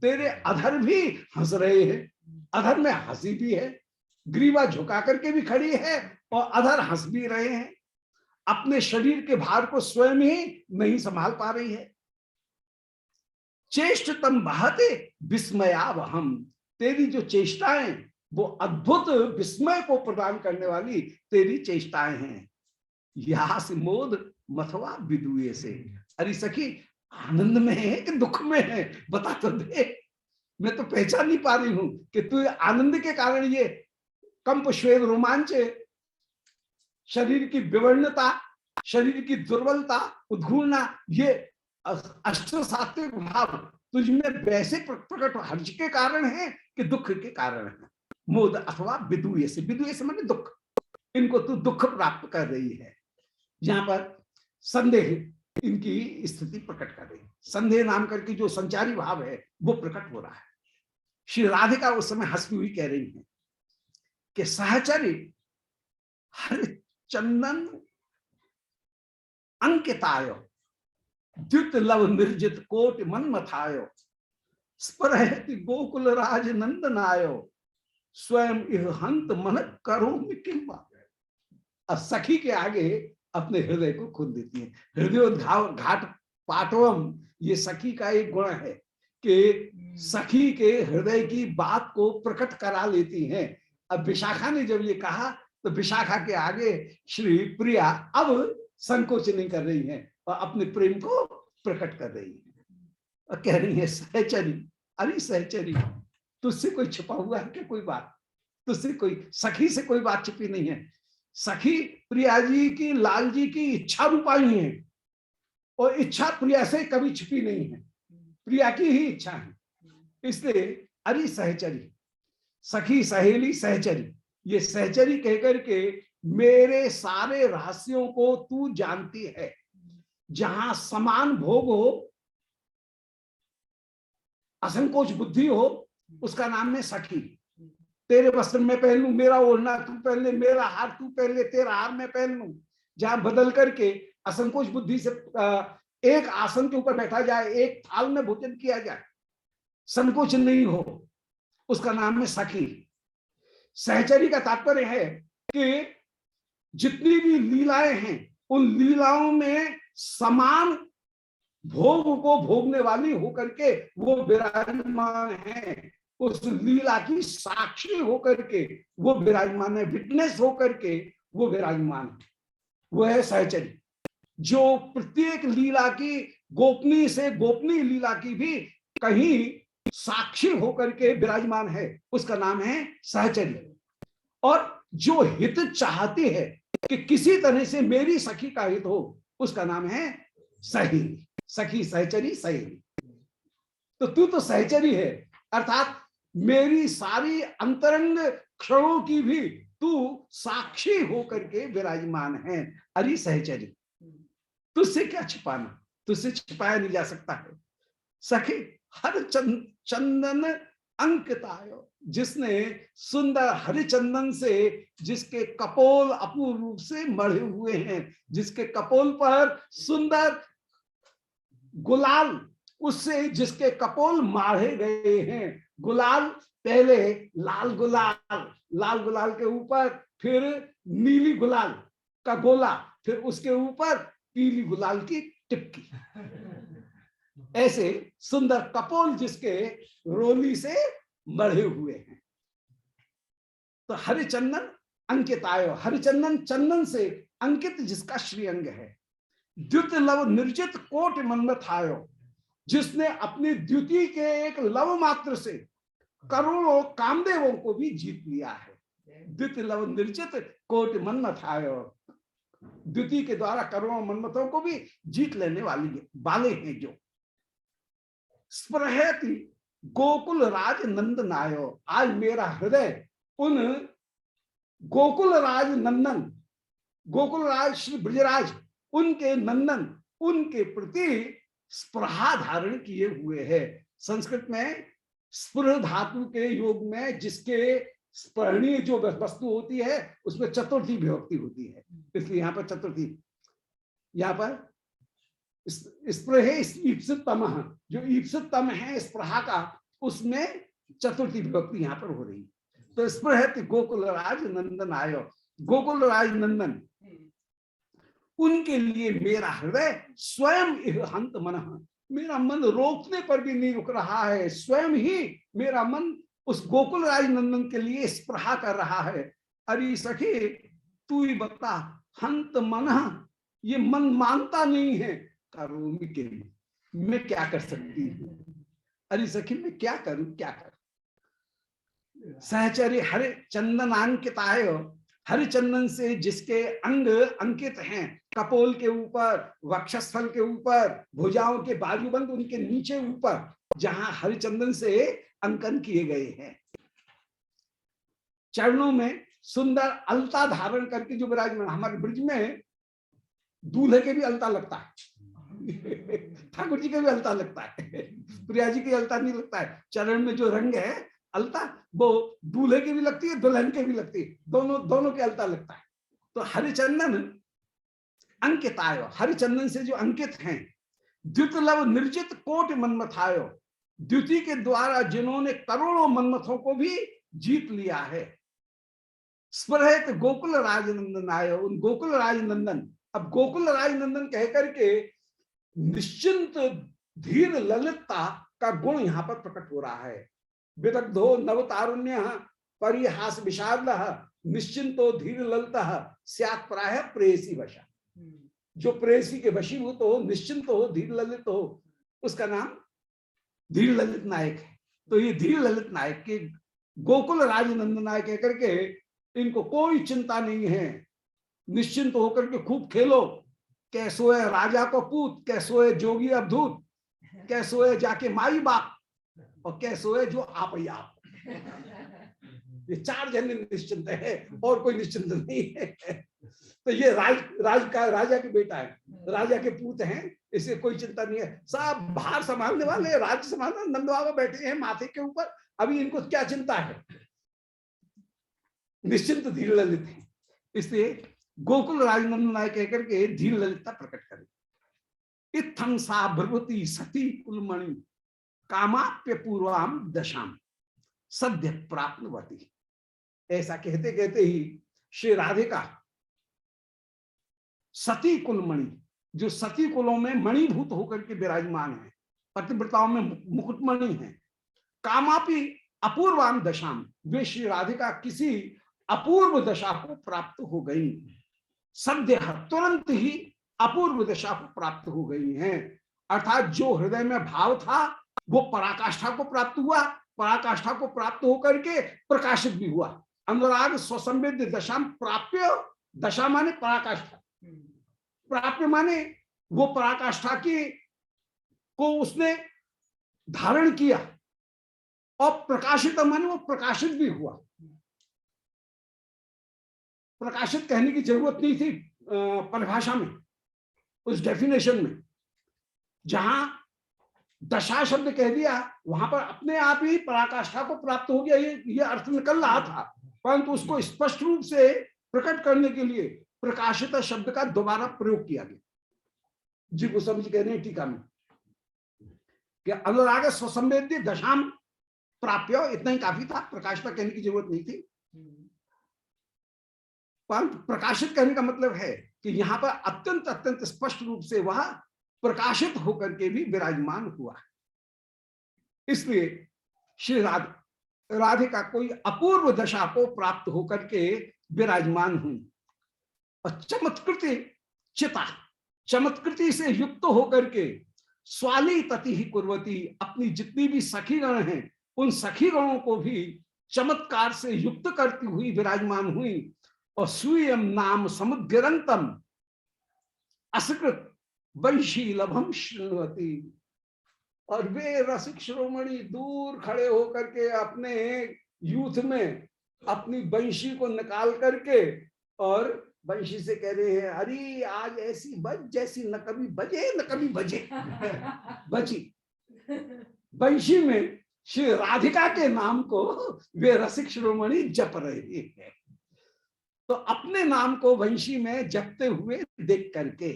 तेरे अधर भी हंस रहे हैं, अधर में हंसी भी है, ग्रीवा झुका करके भी खड़ी है और अधर हंस भी रहे हैं। अपने शरीर के भार को स्वयं ही नहीं संभाल पा रही है। चेष्टतम बहते विस्मयावहम, तेरी जो चेष्टाएं वो अद्भुत विस्मय को प्रदान करने वाली तेरी चेष्टाएं हैं। यहा से मोद मथवा विदुए से, अरे सखी आनंद में है कि दुख में है, बता तो दे, मैं तो पहचान नहीं पा रही हूं कि तू आनंद के कारण ये कंप श्वेत रोमांच, शरीर की विवर्णता, शरीर की दुर्बलता, उद्घूर्णा, ये अष्ट सात्विक भाव तुझ में वैसे प्रकट हर्ष के कारण है कि दुख के कारण है। मोद अथवा विदुए से, विदुए से माने दुख, इनको तू दुख प्राप्त कर रही है। यहां पर संदेह इनकी स्थिति प्रकट कर रही है। संदेह नाम करके जो संचारी भाव है वो प्रकट हो रहा है। श्री राधिका उस समय हंसती हुई कह रही है कि सहचरी हर चंदन अंकितायो, द्युत लव निर्जित कोट मन मथायो, स्परहति गोकुल राज नंदनायो, स्वयं इह हंत मन करो किंबा। अब सखी के आगे अपने हृदय को खोल देती है। हृदय घाट पाटवम, ये सखी का एक गुण है कि सखी के हृदय की बात को प्रकट करा लेती हैं। अब विशाखा ने जब ये कहा तो विशाखा के आगे श्री प्रिया अब संकोच नहीं कर रही है और अपने प्रेम को प्रकट कर रही है और कह रही है सहचरी, अरे सहचरी तुझसे कोई छुपा हुआ है क्या? कोई बात तुझसे, कोई सखी से कोई बात छिपी नहीं है। सखी प्रिया जी की, लाल जी की इच्छा रूपाई है और इच्छा प्रिया से कभी छिपी नहीं है, प्रिया की ही इच्छा है। इसलिए अरे सहचरी, सखी सहेली सहचरी, ये सहचरी कहकर के मेरे सारे रहस्यों को तू जानती है। जहां समान भोग हो, असंकोच बुद्धि हो, उसका नाम है सखी। तेरे वस्त्र में पहन लूं, मेरा ओढ़ना तू पहन ले, मेरा हार तू पहन ले, तेरा हार मैं पहन लूं, जहां बदल करके असंकोच बुद्धि से एक आसन के ऊपर बैठा जाए, एक थाल में भोजन किया जाए, संकोच नहीं हो, उसका नाम है सखी। सहचरी का तात्पर्य है कि जितनी भी लीलाएं हैं उन लीलाओं में समान भोग को भोगने वाली होकर के वो विराजमान है, उस लीला की साक्षी होकर के वो विराजमान है, विटनेस होकर के वो विराजमान है, वो है सहचरी। जो प्रत्येक लीला की, गोपनीय से गोपनीय लीला की भी कहीं साक्षी होकर के विराजमान है, उसका नाम है सहचरी। और जो हित चाहती है कि किसी तरह से मेरी सखी का हित हो, उसका नाम है सहेली। सखी सहचरी सहेली, तो तू तो सहचरी है, अर्थात मेरी सारी अंतरंग क्षणों की भी तू साक्षी होकर के विराजमान है। अरे सहचरी, तुझसे क्या छिपाना, तुझसे छिपाया नहीं जा सकता है। सखी हर चंदन अंकितायो, जिसने सुंदर हरिचंदन से, जिसके कपोल अपूर्व रूप से मढ़े हुए हैं, जिसके कपोल पर सुंदर गुलाल, उससे जिसके कपोल माढ़े गए हैं, गुलाल पहले लाल गुलाल, लाल गुलाल के ऊपर फिर नीली गुलाल का गोला, फिर उसके ऊपर पीली गुलाल की टिपकी, ऐसे सुंदर कपोल जिसके रोली से मढ़े हुए हैं। तो हरिचंदन अंकितायो, हरिचंदन चंदन से अंकित जिसका श्रीअंग है। द्युत लव निर्जित कोट मनमथायो, जिसने अपनी द्युति के एक लव मात्र से करोड़ों कामदेवों को भी जीत लिया है। द्वितीय लव निर्जित कोटि मन्मथायो, द्वितीय के द्वारा करोड़ों मन्मथों को भी जीत लेने वाले हैं जो। स्पृहति गोकुल राज नंदनायो, आज मेरा हृदय उन गोकुल राज नंदन, गोकुल राज श्री ब्रजराज उनके नंदन, उनके प्रति स्पृहा धारण किए हुए है। संस्कृत में स्पृह धातु के योग में जिसके स्पृहणीय जो वस्तु होती है उसमें चतुर्थी विभक्ति होती है, इसलिए यहाँ पर चतुर्थी, यहाँ पर स्पृह जो ईप्सितम है स्पृहा का, उसमें चतुर्थी विभक्ति यहाँ पर हो रही। तो स्पृहति गोकुल राज नंदन आयो, गोकुल राज नंदन उनके लिए मेरा हृदय स्वयं हंत मन, मेरा मन रोकने पर भी नहीं रुक रहा है, स्वयं ही मेरा मन उस गोकुल राज नंदन के लिए स्पृहा कर रहा है। अरे सखी तू ही बता, हंत मन, ये मन मानता नहीं है, करूं के मैं क्या कर सकती हूँ। अरे सखी मैं क्या करूं, क्या करूं। सहचर्य हरे चंदनांकित आयो, हरिचंदन से जिसके अंग अंकित हैं, कपोल के ऊपर, वक्षस्थल के ऊपर, भुजाओं के बाजूबंद उनके नीचे ऊपर, जहां हरिचंदन से अंकन किए गए हैं, चरणों में सुंदर अलता धारण करके जो विराजमान। हमारे ब्रज में दूल्हे के भी अलता लगता है, ठाकुर जी के भी अलता लगता है, प्रिया जी की अलता नहीं लगता है। चरण में जो रंग है अलता, वो दूल्हे की भी लगती है, दुल्हन के भी लगती है, दोनों के अलता लगता है। तो हरिचंदन अंकित आयो, हरिचंदन से जो अंकित हैं, द्वितलव निर्जित कोटि मन्मथायो, द्वितीय के द्वारा जिन्होंने करोड़ों मन्मथों को भी जीत लिया है। स्पृहत गोकुल राजनंदन आयो, उन गोकुल राजनंदन, अब गोकुल राजनंदन कह करके निश्चिंत धीर ललितता का गुण यहां पर प्रकट हो रहा है। विदग्धो नवतारुण्य परिहास विषाद निश्चिंतो धीर ललित स्यात् प्रायः प्रेयसी वशा, जो प्रेयसी के वशीभूत हो, निश्चिंत हो, धीर ललित हो, उसका नाम धीर ललित नायक है। तो ये धीर ललित नायक के गोकुल राजनंदन नायक कह करके इनको कोई चिंता नहीं है, निश्चिंत होकर के खूब खेलो, कैसो है राजा को पूत, कैसो है जोगी अवधूत, कैसो है जाके माई बाप, और कैसो है जो आप ही आप। ये चार जने निश्चिंत है और कोई निश्चिंत नहीं है। तो ये राजा के बेटा है, राजा के पूत हैं, इसे कोई चिंता नहीं है। सब भार संभालने वाले, राज्य संभालने नंद बाबा बैठे हैं माथे के ऊपर, अभी इनको क्या चिंता है, निश्चिंत धीर ललित है। इसलिए गोकुल राजनंदन नायक कहकर के धीर ललितता प्रकट करें। इत्थं सा भ्रवती सती कुलमणि कामाप्य पूर्वाम दशाम सद्य प्राप्तवती। ऐसा कहते कहते ही श्री राधिका सती कुलमणि, जो सती कुलों में मणिभूत होकर के विराजमान है, पतिव्रताओं में मुकुटमणि है, कामापि अपूर्वाम दशाम, वे श्री राधिका किसी अपूर्व दशा को प्राप्त हो गई, सद्य तुरंत ही अपूर्व दशा को प्राप्त हो गई हैं। अर्थात जो हृदय में भाव था वो पराकाष्ठा को प्राप्त हुआ, पराकाष्ठा को प्राप्त होकर के प्रकाशित भी हुआ। अनुराग स्वसंवेद्य दशाम प्राप्य, दशा माने पराकाष्ठा, प्राप्य माने वो पराकाष्ठा की को उसने धारण किया, और प्रकाशित माने वो प्रकाशित भी हुआ। प्रकाशित कहने की जरूरत नहीं थी परिभाषा में, उस डेफिनेशन में। जहां दशा शब्द कह दिया वहां पर अपने आप ही पराकाष्ठा को प्राप्त हो गया, ये अर्थ निकल रहा था, परंतु उसको स्पष्ट रूप से प्रकट करने के लिए प्रकाशित शब्द का दोबारा प्रयोग किया गया। जी गोस्वामी जी कह रहे हैं टीका में कि अनुराग स्वसंवेद्य दशाम प्राप्य, इतना ही काफी था, प्रकाशित कहने की जरूरत नहीं थी। परंतु प्रकाशित कहने का मतलब है कि यहाँ पर अत्यंत अत्यंत स्पष्ट रूप से वह प्रकाशित होकर के भी विराजमान हुआ। इसलिए श्री राधिका कोई अपूर्व दशा को प्राप्त होकर के विराजमान हुई, और चमत्कृति चिता, चमत्कृति से युक्त होकर के स्वाली तति ही कुर्वती, अपनी जितनी भी सखी गण हैं उन सखी गणों को भी चमत्कार से युक्त करती हुई विराजमान हुई और स्वयं नाम समुद्रंतम असकृत वंशी लभम श्रृणवती। और वे रसिक शिरोमणि दूर खड़े होकर के अपने यूथ में अपनी बंशी को निकाल करके और बंशी से कह रहे हैं, अरे आज ऐसी बज जैसी न कभी बजे न कभी बजे। बची बंशी में श्री राधिका के नाम को वे रसिक शिरोमणि जप रहे हैं। तो अपने नाम को वंशी में जपते हुए देख करके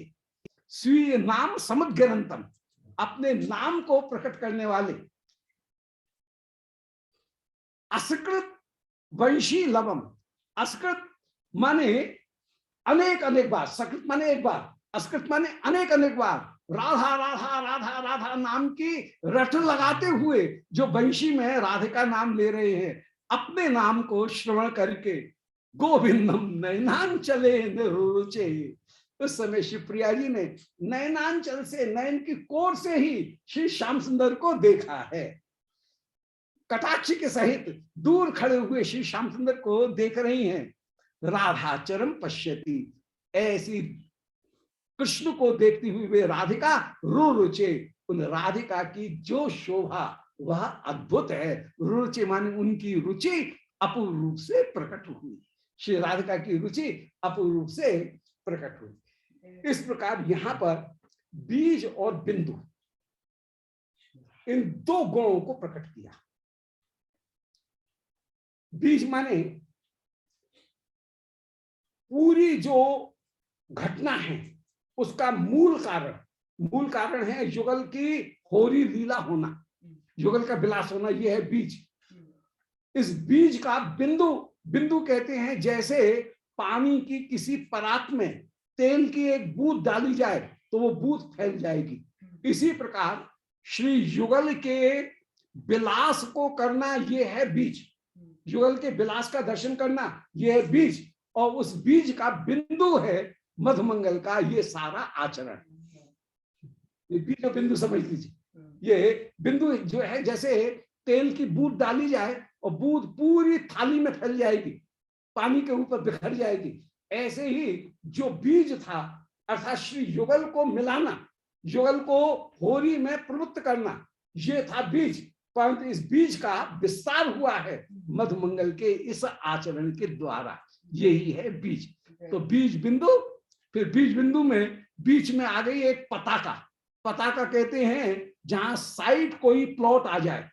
स्वीय नाम समुद्रंतम, अपने नाम को प्रकट करने वाले असकृत वंशी लवम। असकृत माने अनेक अनेक बार, सकृत माने एक बार, असकृत माने अनेक अनेक बार राधा राधा राधा राधा नाम की रट लगाते हुए जो वंशी में राधिका नाम ले रहे हैं, अपने नाम को श्रवण करके गोविंदम नैनांचले निरुचे। उस समय शिवप्रिया जी ने नैनांचल से, नयन की कोर से ही श्री श्याम सुंदर को देखा है। कटाक्ष के सहित दूर खड़े हुए श्री श्याम सुंदर को देख रही हैं। राधा चरम पश्यति, ऐसी कृष्ण को देखती हुई वे राधिका रुरुचे। उन राधिका की जो शोभा वह अद्भुत है। रुरुचे माने उनकी रुचि अपूर्व रूप से प्रकट हुई। श्री राधिका की रुचि अपूर्व रूप से प्रकट हुई। इस प्रकार यहां पर बीज और बिंदु, इन दो गुणों को प्रकट किया। बीज माने पूरी जो घटना है उसका मूल कारण है युगल की होरी लीला होना, युगल का विलास होना, यह है बीज। इस बीज का बिंदु, बिंदु कहते हैं जैसे पानी की किसी परात में तेल की एक बूंद डाली जाए तो वो बूंद फैल जाएगी। इसी प्रकार श्री युगल के विलास को करना यह है बीज, युगल के विलास का दर्शन करना यह है बीज। और उस बीज का बिंदु है मधुमंगल का ये सारा आचरण। ये बीज और बिंदु समझ लीजिए। ये बिंदु जो है जैसे तेल की बूंद डाली जाए और बूंद पूरी थाली में फैल जाएगी, पानी के ऊपर बिखर जाएगी, ऐसे ही जो बीज था अर्थात श्री युगल को मिलाना, युगल को होरी में प्रवृत्त करना, ये था बीज। परंतु इस बीज का विस्तार हुआ है मधुमंगल के इस आचरण के द्वारा, यही है बीज। तो बीज बिंदु, फिर बीज बिंदु में बीच में आ गई एक पताका। पताका कहते हैं जहां साइड कोई प्लॉट आ जाए।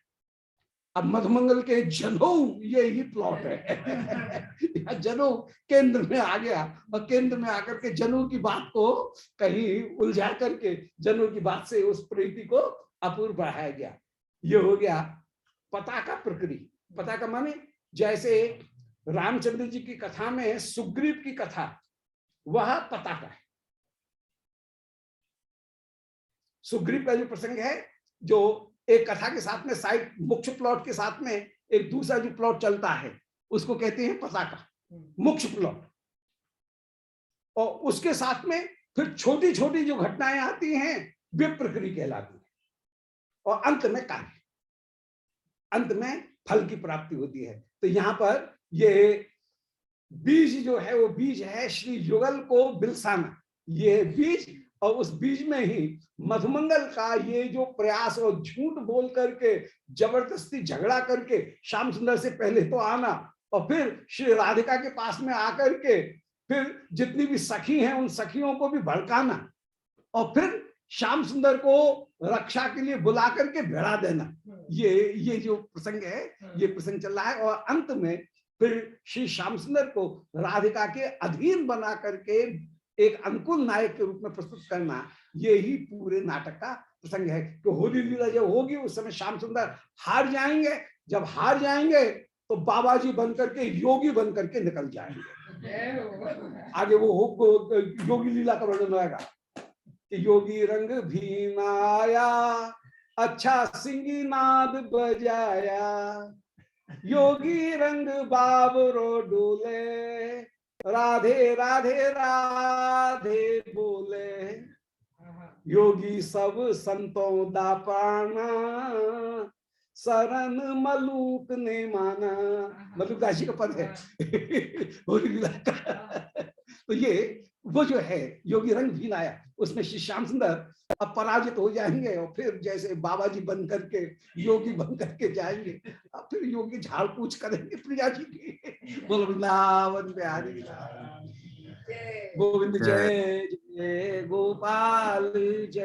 अब मधुमंगल के जनेऊ ये ही प्लॉट है। जनेऊ केंद्र में आ गया और केंद्र में आकर के जनेऊ की बात को कहीं उलझा करके जनेऊ की बात से उस प्रीति को अपूर्व बढ़ाया गया। ये हो गया पताका प्रकृति। पताका माने जैसे रामचंद्र जी की कथा में सुग्रीव की कथा, वह पताका है। सुग्रीव का जो प्रसंग है, जो एक कथा के साथ में साइड मुख्य प्लॉट के साथ में एक दूसरा जो प्लॉट चलता है उसको कहते हैं पताका, मुख्य प्लॉट। और उसके साथ में फिर छोटी छोटी जो घटनाएं आती हैं वे प्रकृति कहलाती है। और अंत में कार्य, अंत में फल की प्राप्ति होती है। तो यहां पर ये बीज जो है वो बीज है श्री युगल को बिलसाना, ये बीज। और उस बीज में ही मधुमंगल का ये जो प्रयास और झूठ बोल करके जबरदस्ती झगड़ा करके श्याम सुंदर से पहले तो आना और फिर श्री राधिका के पास में आकर के फिर जितनी भी सखी हैं उन सखियों को भी भड़काना और फिर श्याम सुंदर को रक्षा के लिए बुला करके भिड़ा देना, ये जो प्रसंग है ये प्रसंग चल रहा है। और अंत में फिर श्री श्याम सुंदर को राधिका के अधीन बना करके एक अनुकूल नायक के रूप में प्रस्तुत करना, ये ही पूरे नाटक का प्रसंग है। कि होली लीला जब होगी उस समय श्याम सुंदर हार जाएंगे, जब हार जाएंगे तो बाबा जी बन करके योगी बन करके निकल जाएंगे। आगे वो योगी लीला का वर्णन होगा कि योगी रंग भीमाया अच्छा सिंगी नाद बजाया, योगी रंग बाबरो डोले राधे राधे राधे बोले, योगी सब संतों दा प्राणा शरण मलूक ने माना। मलुकदास जी का पद है होली लीला का। तो ये वो जो है योगी रंग भी लाया, उसमें श्री श्याम सुंदर अब पराजित हो जाएंगे और फिर जैसे बाबा जी बन करके योगी बन करके जाएंगे, अब फिर योगी झाड़ पूछ करेंगे प्रिया जी की। बोलो वृंदावन बिहारी लाल, गोविंद जय जय गोपाल जय।